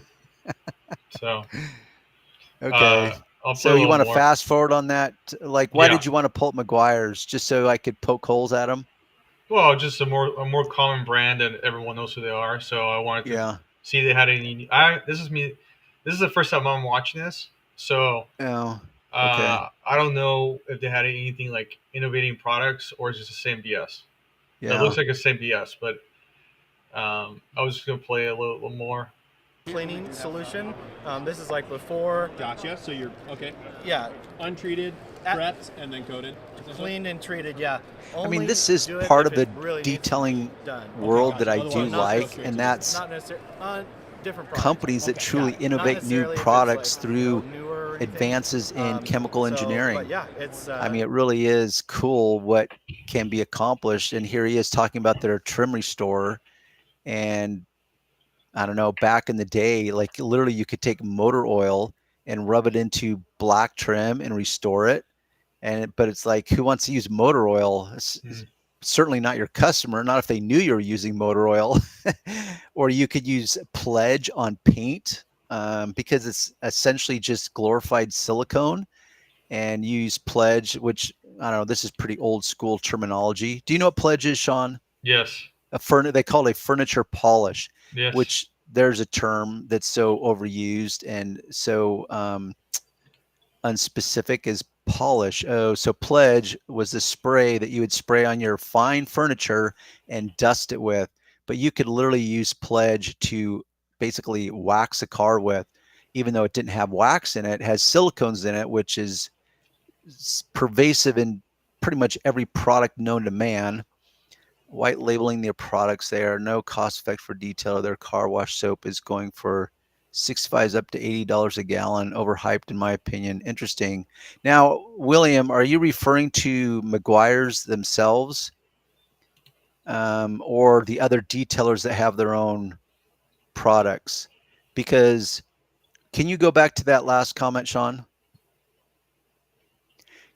So. Okay. So you want to fast forward on that? Like, why did you want to pull up McGuire's? Just so I could poke holes at them? Well, just a more common brand that everyone knows who they are. So I wanted to see if they had any. This is the first time I'm watching this. So I don't know if they had anything like innovating products, or is it the same BS? Yeah. It looks like the same BS, but I was just gonna play a little more. Cleaning solution. This is like before. Gotcha. So you're okay. Yeah. Untreated, prepped, and then coated. Cleaned and treated. Yeah. I mean, this is part of the detailing world that I do like, and that's not necessarily different companies that truly innovate new products through advances in chemical engineering. But yeah, it's. I mean, it really is cool what can be accomplished. And here he is talking about their trim restore, and I don't know, back in the day, like literally you could take motor oil and rub it into black trim and restore it. But it's like, who wants to use motor oil? It's certainly not your customer, not if they knew you were using motor oil. Or you could use Pledge on paint because it's essentially just glorified silicone, and use Pledge, which I don't know, this is pretty old school terminology. Do you know what Pledge is, Sean? Yes. They call it a furniture polish. Yes. Which there's a term that's so overused and so unspecific as polish. Oh, so Pledge was the spray that you would spray on your fine furniture and dust it with. But you could literally use Pledge to basically wax a car with, even though it didn't have wax in it. It has silicones in it, which is pervasive in pretty much every product known to man. White labeling their products there. No cost effect for detail. Their car wash soap is going for 65 up to $80 a gallon. Overhyped, in my opinion. Interesting. Now, William, are you referring to Meguiar's themselves, or the other detailers that have their own products? Because can you go back to that last comment, Sean?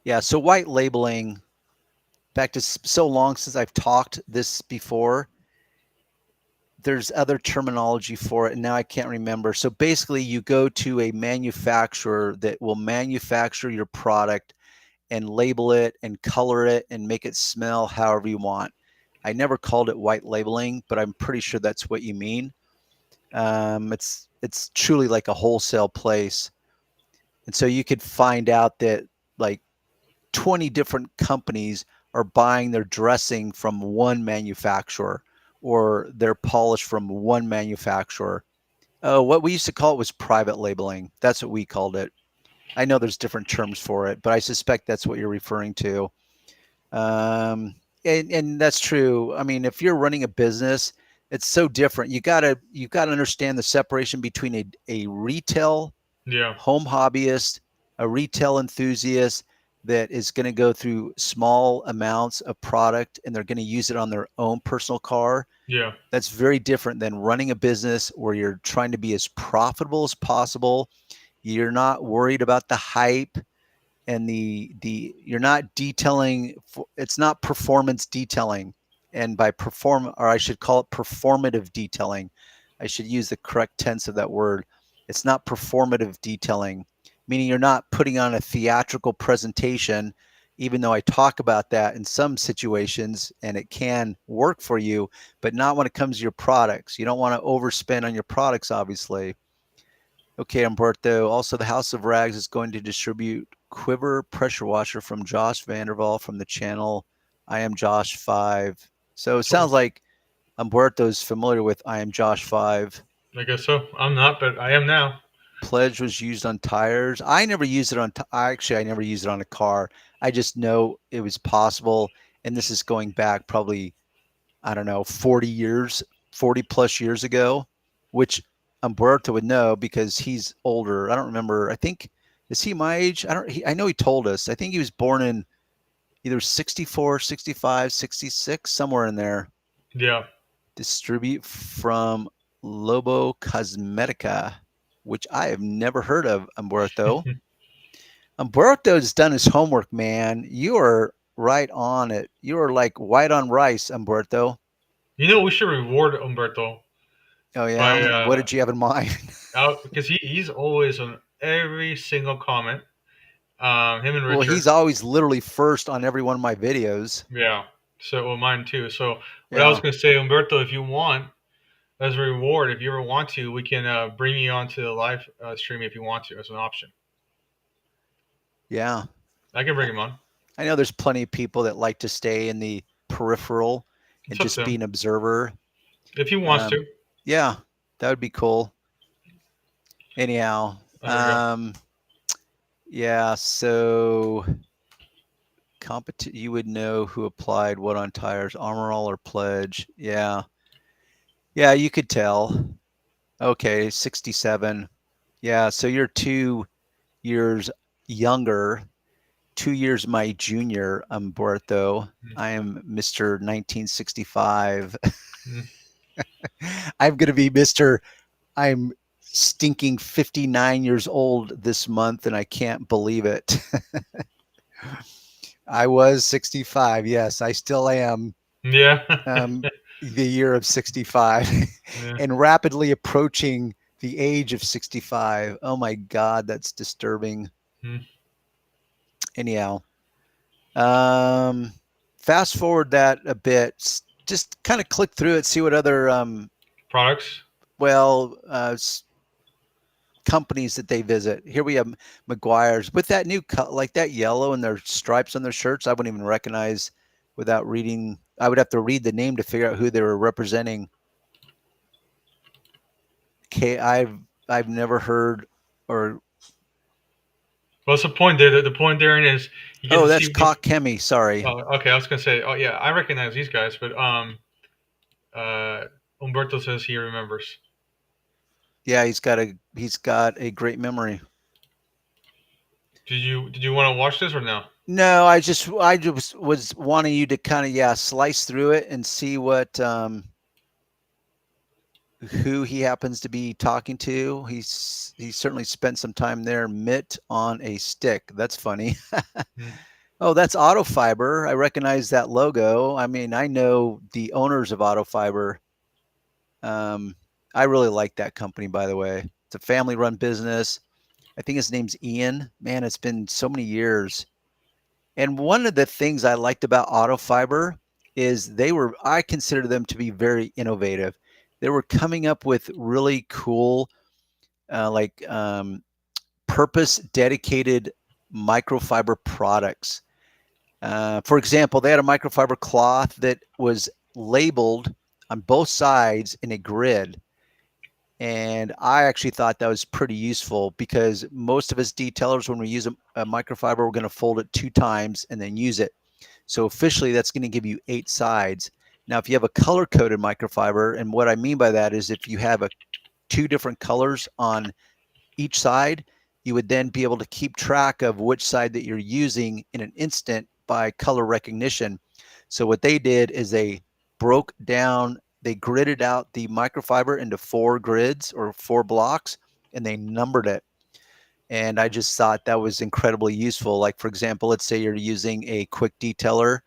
Yeah. So white labeling. Back to so long since I've talked this before. There's other terminology for it, and now I can't remember. So basically, you go to a manufacturer that will manufacture your product and label it and color it and make it smell however you want. I never called it white labeling, but I'm pretty sure that's what you mean. It's truly like a wholesale place, and so you could find out that like 20 different companies are buying their dressing from one manufacturer, or their polish from one manufacturer. Oh, what we used to call it was private labeling. That's what we called it. I know there's different terms for it, but I suspect that's what you're referring to. And that's true. I mean, if you're running a business, it's so different. You've got to understand the separation between a retail home hobbyist, a retail enthusiast that is going to go through small amounts of product and they're going to use it on their own personal car. Yeah. That's very different than running a business where you're trying to be as profitable as possible. You're not worried about the hype and you're not detailing. It's not performance detailing. And by or I should call it performative detailing. I should use the correct tense of that word. It's not performative detailing, meaning you're not putting on a theatrical presentation, even though I talk about that in some situations and it can work for you, but not when it comes to your products. You don't want to overspend on your products, obviously. Okay, Umberto. Also, the House of Rags is going to distribute Quiver pressure washer from Josh Vanderval from the channel I Am Josh 5. So it sounds like Umberto's familiar with I Am Josh 5. I guess so. I'm not, but I am now. Pledge was used on tires. I never used it on. Actually, I never used it on a car. I just know it was possible, and this is going back probably, I don't know, 40 plus years ago, which Umberto would know because he's older. I don't remember. I think, is he my age? I know he told us. I think he was born in either 64, 65, 66, somewhere in there. Yeah. Distribute from Lobo Cosmetica, which I have never heard of, Umberto. Umberto's done his homework, man. You are right on it. You are like white on rice, Umberto. You know, we should reward Umberto. Oh, yeah? By, what did you have in mind? Because he's always on every single comment. Him and Richard. Well, he's always literally first on every one of my videos. Yeah. So, well, mine too. So, what I was going to say, Umberto, if you want, as a reward, if you ever want to, we can bring you onto the live stream if you want to, as an option. Yeah. I can bring him on. I know there's plenty of people that like to stay in the peripheral and just be an observer. If he wants to. Yeah, that would be cool. Anyhow, yeah, so you would know who applied what on tires, Armor All or Pledge. Yeah. Yeah, you could tell. Okay, 67. Yeah, so you're 2 years younger, 2 years my junior, Umberto. I am Mr. 1965. I'm going to be I'm stinking 59 years old this month, and I can't believe it. I was 65. Yes, I still am. Yeah. The year of 65 and rapidly approaching the age of 65. Oh my God, that's disturbing. Anyhow, fast forward that a bit. Just kind of click through it, see what other products. Well, companies that they visit. Here we have McGuire's with that new like that yellow and their stripes on their shirts. I wouldn't even recognize without reading. I would have to read the name to figure out who they were representing. I've never heard or. What's the point there? The point, Darren, is you get Oh, to that's see. Chemi. Sorry. Oh, okay. I was gonna say. Oh, yeah. I recognize these guys, but Umberto says he remembers. Yeah, he's got a great memory. Did you want to watch this or no? No, I just was wanting you to kind of slice through it and see what who he happens to be talking to. He certainly spent some time there. Mitt on a stick. That's funny. Oh, that's Auto Fiber. I recognize that logo. I mean, I know the owners of Auto Fiber. I really like that company, by the way. It's a family-run business. I think his name's Ian. Man, it's been so many years. And one of the things I liked about Auto Fiber is I consider them to be very innovative. They were coming up with really cool, purpose dedicated microfiber products. For example, they had a microfiber cloth that was labeled on both sides in a grid. And I actually thought that was pretty useful because most of us detailers, when we use a microfiber, we're going to fold it 2 times and then use it. So officially, that's going to give you 8 sides. Now, if you have a color-coded microfiber, and what I mean by that is if you have 2 different colors on each side, you would then be able to keep track of which side that you're using in an instant by color recognition. So what they did is they gridded out the microfiber into 4 grids or 4 blocks, and they numbered it. And I just thought that was incredibly useful. Like, for example, let's say you're using a quick detailer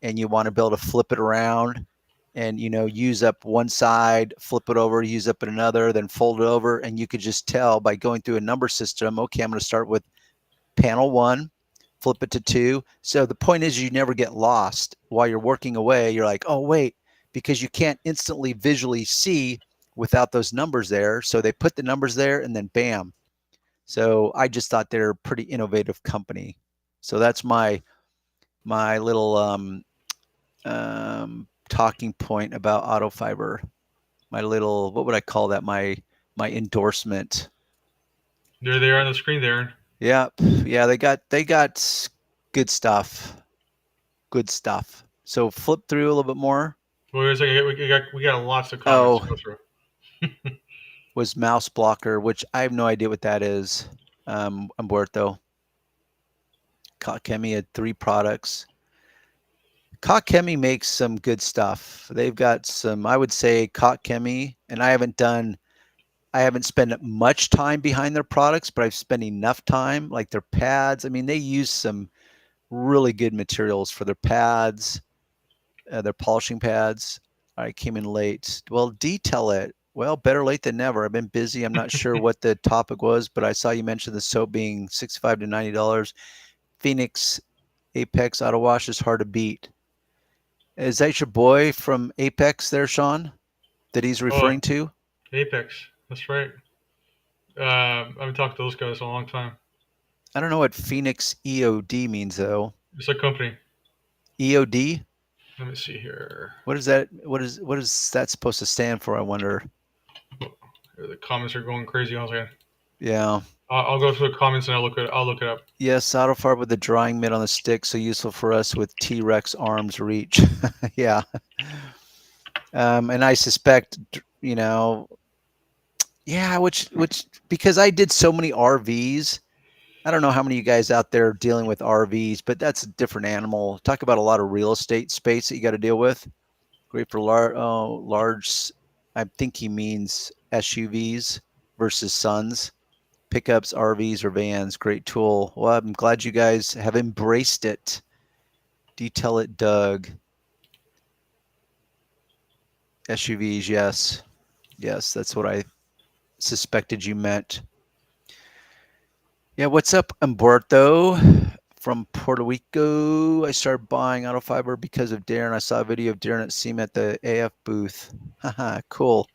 and you want to be able to flip it around and, use up one side, flip it over, use up another, then fold it over. And you could just tell by going through a number system, okay, I'm going to start with panel 1, flip it to 2. So the point is you never get lost while you're working away. You're like, oh, wait, because you can't instantly visually see without those numbers there. So they put the numbers there and then bam. So I just thought they're a pretty innovative company. So that's my little talking point about Auto Fiber. My little, what would I call that? My endorsement. There they are on the screen, Darren. Yeah, they got good stuff. Good stuff. So flip through a little bit more. Well, we got lots of comments to go through. Was mouse blocker, which I have no idea what that is. Umberto. Chemi had 3 products. Chemi makes some good stuff. They've got some, I would say, Chemi, and I haven't spent much time behind their products, but I've spent enough time, like their pads. I mean, they use some really good materials for their pads, their polishing pads. I came in late. Well, detail it. Well, better late than never. I've been busy. I'm not sure what the topic was, but I saw you mention the soap being $65 to $90. Phoenix Apex Auto Wash is hard to beat. Is that your boy from Apex there, Sean, that he's referring to? Apex. That's right. I've been talking to those guys a long time. I don't know what Phoenix EOD means, though. It's a company. EOD? Let me see here. What is that? What is that supposed to stand for, I wonder? The comments are going crazy. Yeah. I'll go through the comments and I'll look it up. Yes, Auto Fiber with the drying mitt on the stick, so useful for us with T-Rex arms reach. Yeah. And I suspect, which because I did so many RVs, I don't know how many of you guys out there are dealing with RVs, but that's a different animal. Talk about a lot of real estate space that you got to deal with. Great for large, I think he means SUVs versus Suns. Pickups, RVs, or vans. Great tool. Well, I'm glad you guys have embraced it. Detail it, Doug. SUVs, yes. Yes, that's what I suspected you meant. Yeah, what's up, Umberto from Puerto Rico? I started buying Auto Fiber because of Darren. I saw a video of Darren at SEMA at the AF booth. Haha, cool.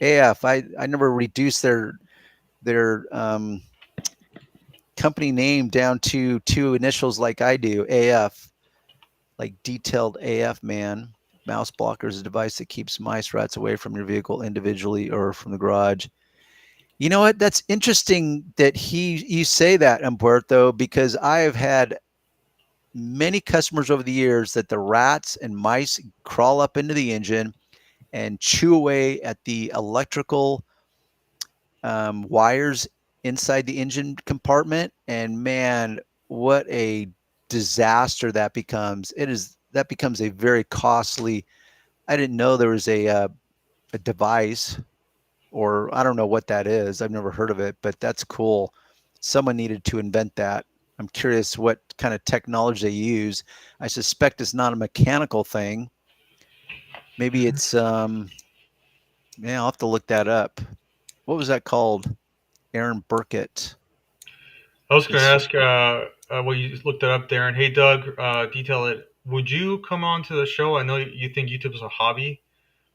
AF, I never reduced their their company name down to 2 initials like I do, AF, like detailed AF, man. Mouse blocker is a device that keeps mice, rats away from your vehicle individually or from the garage. You know what? That's interesting that you say that, Umberto, because I have had many customers over the years that the rats and mice crawl up into the engine and chew away at the electrical wires inside the engine compartment. And man, what a disaster that becomes. That becomes a very costly. I didn't know there was a device, or I don't know what that is. I've never heard of it, but that's cool. Someone needed to invent that. I'm curious what kind of technology they use. I suspect it's not a mechanical thing. Maybe it's yeah, I'll have to look that up. What was that called? Aaron Burkett. I was going to ask, well, you looked that up, Darren. Hey, Doug, Detail It. Would you come on to the show? I know you think YouTube is a hobby,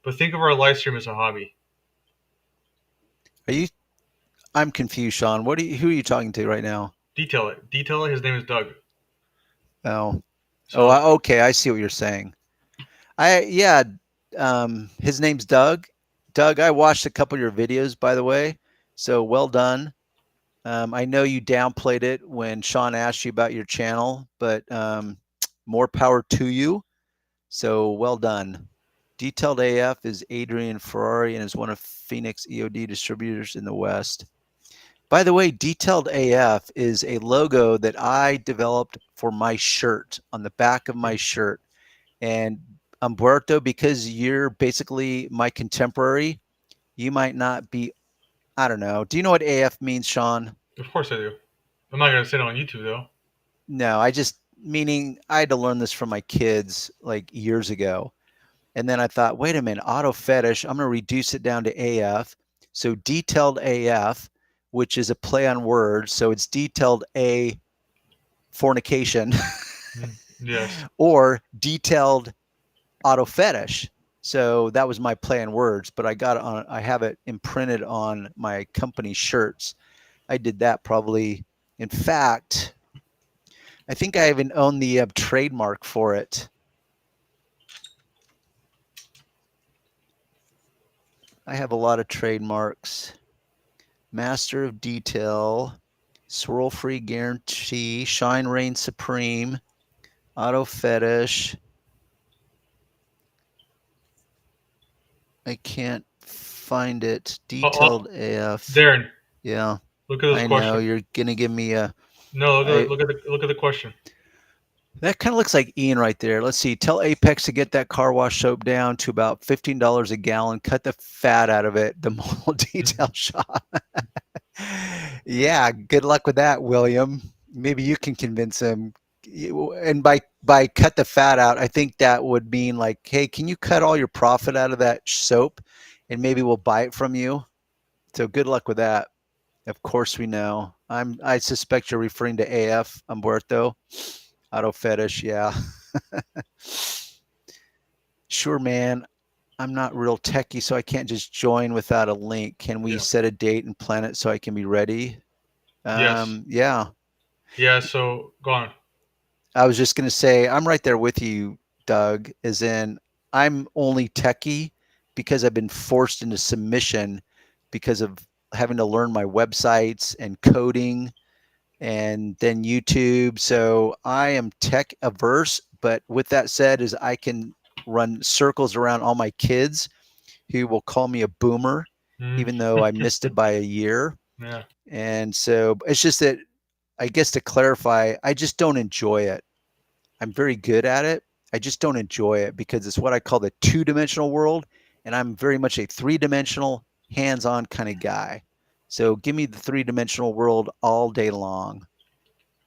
but think of our live stream as a hobby. I'm confused, Sean. Who are you talking to right now? Detail It. Detail It. His name is Doug. Oh. So, Okay. I see what you're saying. His name's Doug. Doug, I watched a couple of your videos, by the way. So well done. I know you downplayed it when Sean asked you about your channel, but more power to you. So well done. Detailed AF is Adrian Ferrari and is one of Phoenix EOD distributors in the West. By the way, Detailed AF is a logo that I developed for my shirt, on the back of my shirt. And Umberto, because you're basically my contemporary, you might not be, I don't know. Do you know what AF means, Sean? of course I do. I'm not going to say it on YouTube, though. No, meaning I had to learn this from my kids like years ago. And then I thought, wait a minute, Auto Fetish, I'm going to reduce it down to AF. So Detailed AF, which is a play on words. So it's Detailed A fornication. Yes. Or Detailed Auto Fetish. So that was my play on words, but I have it imprinted on my company shirts. I did that probably, in fact, I think I even own the trademark for it. I have a lot of trademarks. Master of Detail, Swirl Free Guarantee, Shine Rain Supreme, Auto Fetish. I can't find it. Detailed AF. Darren. Yeah. Look at this question. I know you're gonna give me a. No, look at the question. That kind of looks like Ian right there. Let's see. Tell Apex to get that car wash soap down to about $15 a gallon. Cut the fat out of it. The model detail shop. Yeah. Good luck with that, William. Maybe you can convince him. And by cut the fat out, I think that would mean like, hey, can you cut all your profit out of that soap, and maybe we'll buy it from you. So good luck with that. Of course we know. I suspect you're referring to AF, Umberto. Auto Fetish, yeah. Sure, man. I'm not real techie, so I can't just join without a link. Can we set a date and plan it so I can be ready? Yes. Yeah. Yeah, so go on. I was just going to say, I'm right there with you, Doug, as in I'm only techie because I've been forced into submission because of having to learn my websites and coding and then YouTube. So I am tech averse, but with that said, is I can run circles around all my kids who will call me a boomer, even though I missed it by a year. Yeah. And so it's just that, I guess to clarify, I just don't enjoy it. I'm very good at it. I just don't enjoy it because it's what I call the two-dimensional world. And I'm very much a three-dimensional, hands-on kind of guy. So give me the three-dimensional world all day long.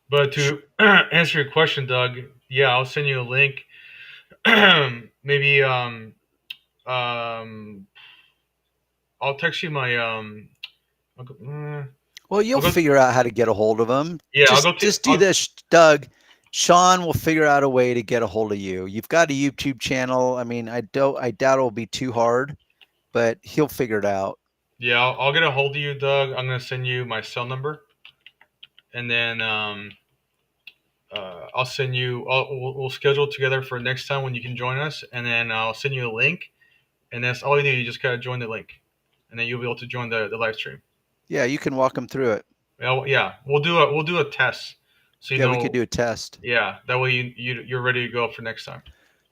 But to answer your question, Doug, yeah, I'll send you a link. Maybe I'll text you my well, you'll figure out how to get a hold of them. Yeah, just do this, Doug. Sean will figure out a way to get a hold of you. You've got a YouTube channel. I mean, I doubt it'll be too hard, but he'll figure it out. Yeah, I'll get a hold of you, Doug. I'm gonna send you my cell number, and then I'll send you. We'll schedule together for next time when you can join us, and then I'll send you a link. And that's all you do. You just gotta join the link, and then you'll be able to join the live stream. Yeah, you can walk them through it. Yeah, we'll do a test. So we could do a test. Yeah, that way you're ready to go for next time.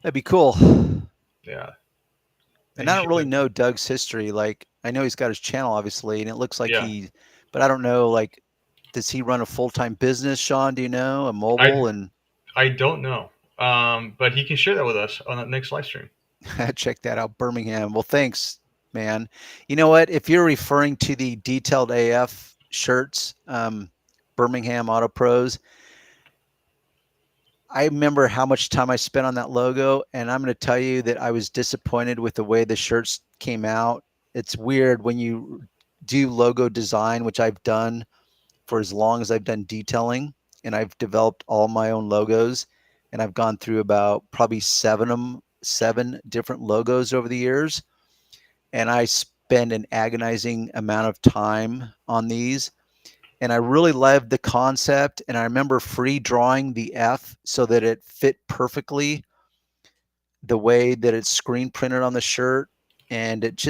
That'd be cool. Yeah. And I don't really know Doug's history. Like, I know he's got his channel, obviously, and it looks like but I don't know, like, does he run a full-time business, Sean? Do you know, a mobile? I don't know, but he can share that with us on the next live stream. Check that out, Birmingham. Well, thanks, man. You know what? If you're referring to the Detailed AF shirts, Birmingham Auto Pros, I remember how much time I spent on that logo, and I'm going to tell you that I was disappointed with the way the shirts came out. It's weird when you do logo design, which I've done for as long as I've done detailing, and I've developed all my own logos, and I've gone through about probably seven different logos over the years, and I spend an agonizing amount of time on these. And I really loved the concept. And I remember free drawing the F so that it fit perfectly the way that it's screen printed on the shirt. And it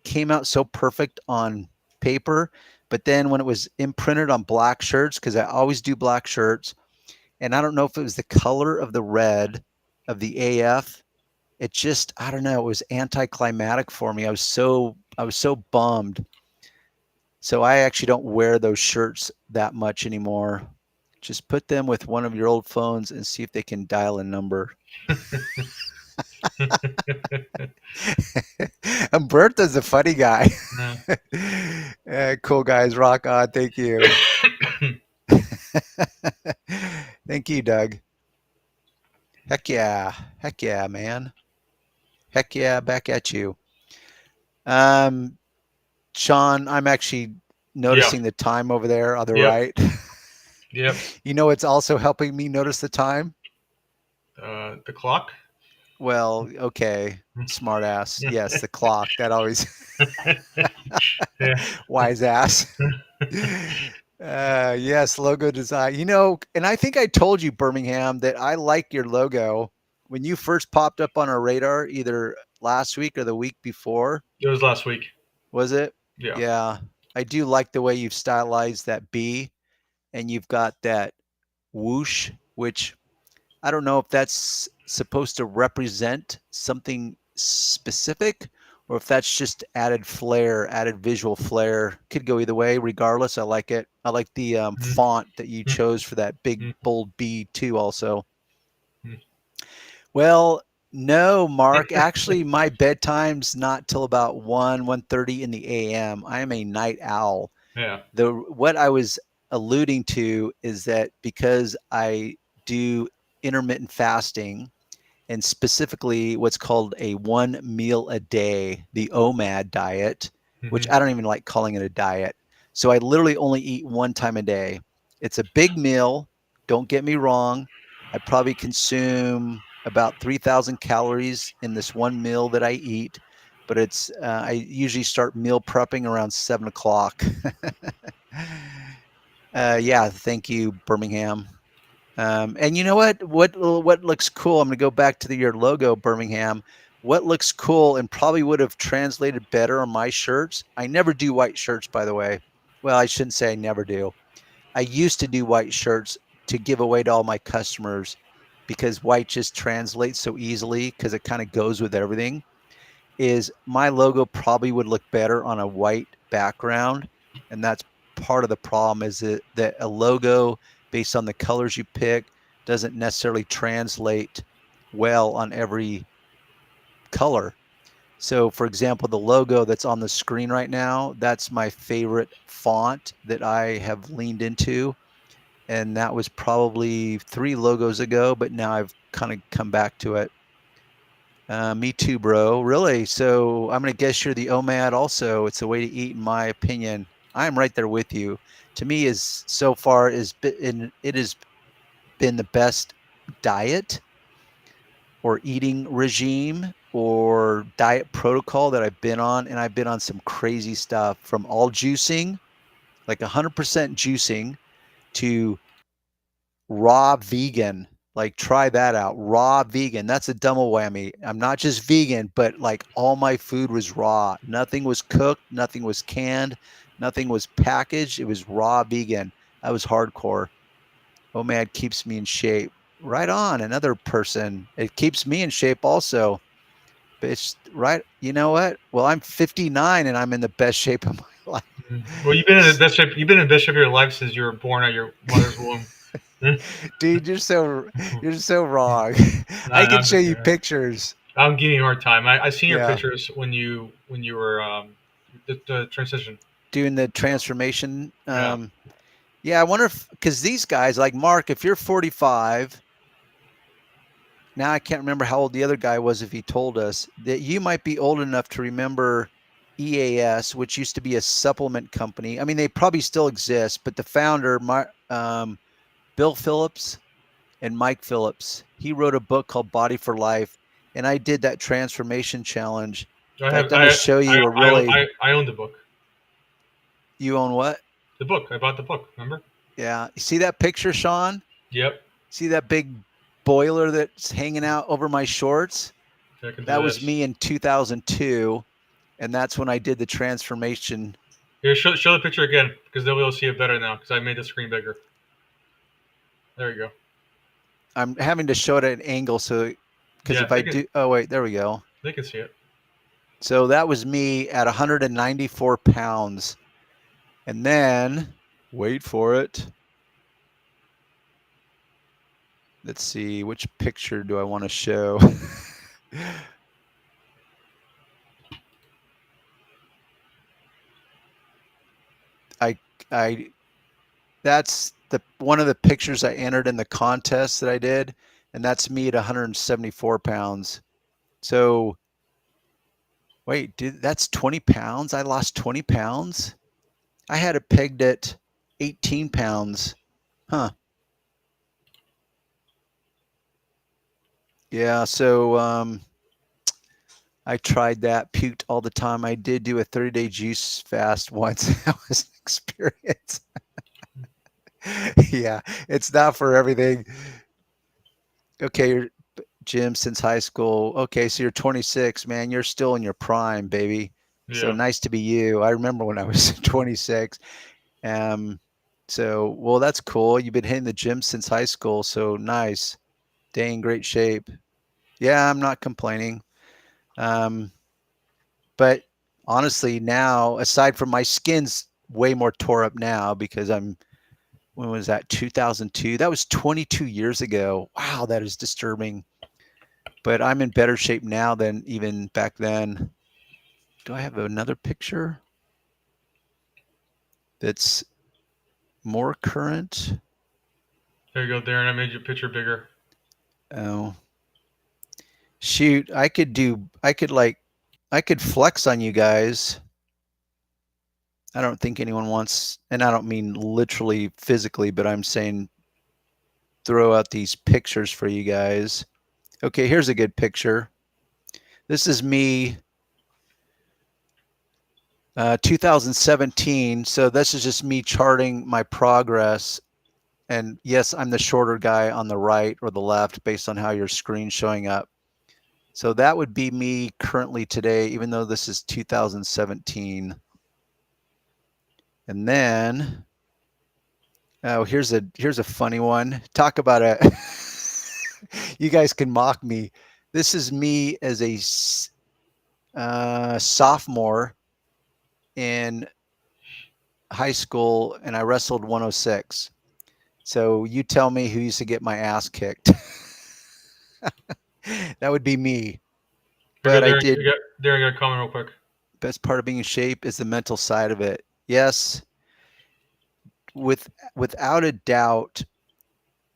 came out so perfect on paper. But then when it was imprinted on black shirts, because I always do black shirts, and I don't know if it was the color of the red of the AF, it just, I don't know, it was anticlimactic for me. I was so bummed. So I actually don't wear those shirts that much anymore. Just put them with one of your old phones and see if they can dial a number. Umberto's a funny guy. Cool guys, rock on. Thank you. Thank you, Doug. Heck yeah, man. Heck yeah, back at you. Sean, I'm actually noticing the time over there on the right. Yep. You know, it's also helping me notice the time. The clock. Well, okay, smart ass. Yes, the clock. That always wise ass. Yes, logo design. You know, and I think I told you, Birmingham, that I like your logo when you first popped up on our radar, either last week or the week before. It was last week. Was it? Yeah. Yeah. I do like the way you've stylized that B, and you've got that whoosh, which I don't know if that's supposed to represent something specific or if that's just added flair, added visual flair. Could go either way. Regardless, I like it. I like the font that you chose for that big bold B too also. Well, no, Mark. Actually, my bedtime's not till about 1:30 in the a.m. I am a night owl. Yeah. What I was alluding to is that because I do intermittent fasting, and specifically what's called a 1 meal a day, the OMAD diet, which I don't even like calling it a diet. So I literally only eat one time a day. It's a big meal. Don't get me wrong. I probably consume about 3,000 calories in this one meal that I eat, but it's I usually start meal prepping around 7 o'clock. Yeah, thank you, Birmingham. And you know what looks cool? I'm going to go back to your logo, Birmingham. What looks cool and probably would have translated better on my shirts. I never do white shirts, by the way. Well, I shouldn't say I never do. I used to do white shirts to give away to all my customers because white just translates so easily because it kind of goes with everything. Is my logo probably would look better on a white background, and that's part of the problem is that a logo based on the colors you pick doesn't necessarily translate well on every color. So for example, the logo that's on the screen right now, that's my favorite font that I have leaned into. And that was probably 3 logos ago, but now I've kind of come back to it. Me too, bro. Really? So I'm going to guess you're the OMAD also. It's a way to eat, in my opinion. I'm right there with you. To me, so far it has been the best diet or eating regime or diet protocol that I've been on, and I've been on some crazy stuff, from all juicing, like 100% juicing, to raw vegan. Like, try that out. Raw vegan. That's a double whammy. I'm not just vegan, but like all my food was raw. Nothing was cooked. Nothing was canned. Nothing was packaged. It was raw vegan. That was hardcore. Oh man, it keeps me in shape. Right on. Another person. It keeps me in shape also. But it's right. You know what? Well, I'm 59 and I'm in the best shape of my life. Well, you've been in the best shape. You've been in the best shape of your life since you were born out your mother's womb. Dude, you're so wrong. No, I no, can show you pictures. I'm giving you a hard time. I seen your Yeah. pictures when you were the transition. Doing the transformation. Yeah. Yeah, I wonder if, because these guys, like Mark, if you're 45, now I can't remember how old the other guy was, if he told us, that you might be old enough to remember EAS, which used to be a supplement company. I mean, they probably still exist, but the founder, Bill Phillips and Mike Phillips, he wrote a book called Body for Life, and I did that transformation challenge. In fact, I'm going to show you a really... I own the book. You own what? The book. I bought the book, remember? Yeah. You see that picture, Sean? Yep. See that big boiler that's hanging out over my shorts? That was me in 2002, and that's when I did the transformation. Here, show the picture again, because they'll be able to see it better now, because I made the screen bigger. There you go. I'm having to show it at an angle, so because if I do... Oh, wait, there we go. They can see it. So that was me at 194 pounds. And then, wait for it. Let's see, which picture do I want to show? That's one of the pictures I entered in the contest that I did, and that's me at 174 pounds. So, wait, dude, that's 20 pounds? I lost 20 pounds? I had it pegged at 18 pounds. Huh. Yeah, so I tried that, puked all the time. I did do a 30-day juice fast once. That was an experience. Yeah, it's not for everything. Okay, you're Jim since high school. Okay, so you're 26, man. You're still in your prime, baby. Yeah. So nice to be you. I remember when I was 26. So, well, that's cool. You've been hitting the gym since high school, so nice. Staying in great shape. Yeah, I'm not complaining. But honestly, now, aside from my skin's way more tore up now because when was that? 2002. That was 22 years ago. Wow, that is disturbing. But I'm in better shape now than even back then. Do I have another picture that's more current? There you go, Darren. I made your picture bigger. Oh. Shoot, I could flex on you guys. I don't think anyone wants, and I don't mean literally physically, but I'm saying throw out these pictures for you guys. Okay, here's a good picture. This is me 2017. So this is just me charting my progress. And yes, I'm the shorter guy on the right or the left based on how your screen's showing up. So that would be me currently today, even though this is 2017. And then, oh, here's a funny one. Talk about a, you guys can mock me. This is me as a sophomore in high school, and I wrestled 106. So you tell me who used to get my ass kicked. That would be me. But I did. Darren, got a comment real quick. Best part of being in shape is the mental side of it. Yes, without a doubt,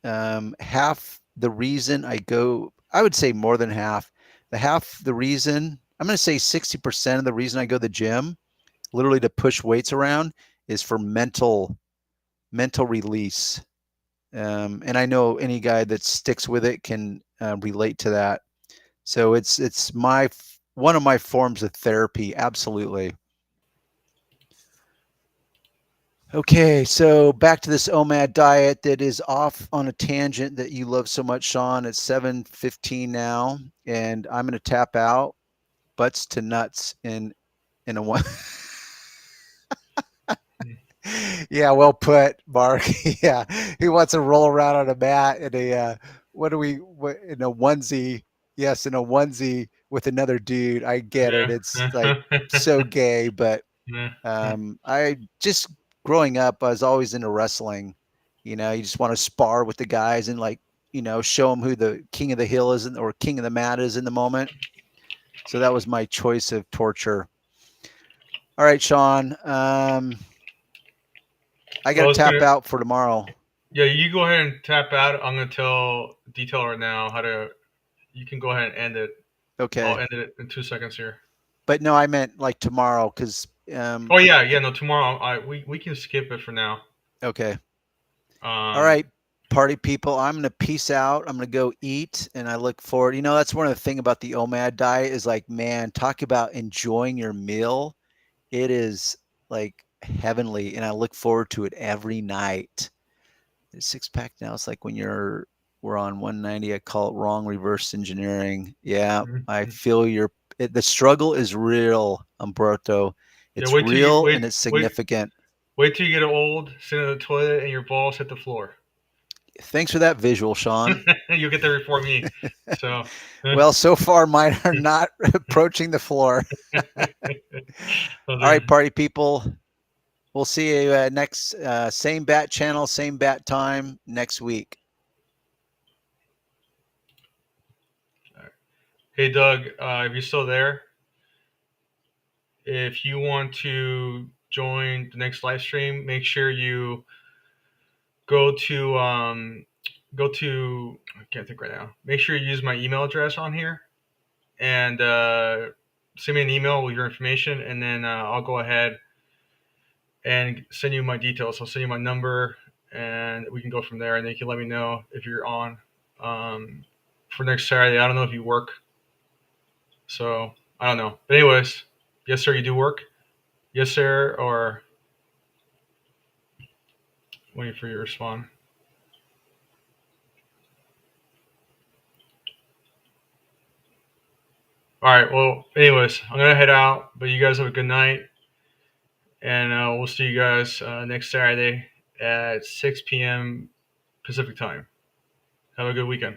half the reason I go, I would say more than half, the reason, I'm going to say 60% of the reason I go to the gym, literally to push weights around, is for mental release. And I know any guy that sticks with it can relate to that. So it's one of my forms of therapy. Absolutely. Okay, so back to this OMAD diet that is off on a tangent that you love so much, Sean. It's 7:15 now, and I'm going to tap out, butts to nuts in a one. Yeah, well put, Mark. Yeah, he wants to roll around on a mat in a in a onesie? Yes, in a onesie with another dude. I get it. It's like so gay, but I just growing up, I was always into wrestling. You know, you just want to spar with the guys and like, show them who the king of the hill is or king of the mat is in the moment. So that was my choice of torture. All right, Sean. I got to tap out for tomorrow. Yeah, you go ahead and tap out. I'm gonna tell Detail right now how to. You can go ahead and end it. Okay. I'll end it in 2 seconds here. But no, I meant like tomorrow because. Oh yeah, no, tomorrow. We can skip it for now. Okay. All right, party people. I'm gonna peace out. I'm gonna go eat, and I look forward. That's one of the thing about the OMAD diet is like, man, talk about enjoying your meal. It is like heavenly, and I look forward to it every night. The 6-pack now. It's like when we're on 190. I call it wrong reverse engineering. Yeah, I feel the struggle is real, Umberto. It's real and it's significant. Wait till you get old, sit in the toilet, and your balls hit the floor. Thanks for that visual, Sean. You'll get there before me. So. Well, so far mine are not approaching the floor. All right, party people. We'll see you next same bat channel, same bat time next week. Hey, Doug, if you're still there, if you want to join the next live stream, make sure you go to I can't think right now. Make sure you use my email address on here and send me an email with your information, and then I'll go ahead and send you my details. I'll send you my number, and we can go from there, and then you can let me know if you're on for next Saturday. I don't know if you work. So I don't know. But anyways, yes, sir, you do work? Yes, sir, or waiting for you to respond. All right. Well, anyways, I'm going to head out, but you guys have a good night. And we'll see you guys next Saturday at 6 p.m. Pacific time. Have a good weekend.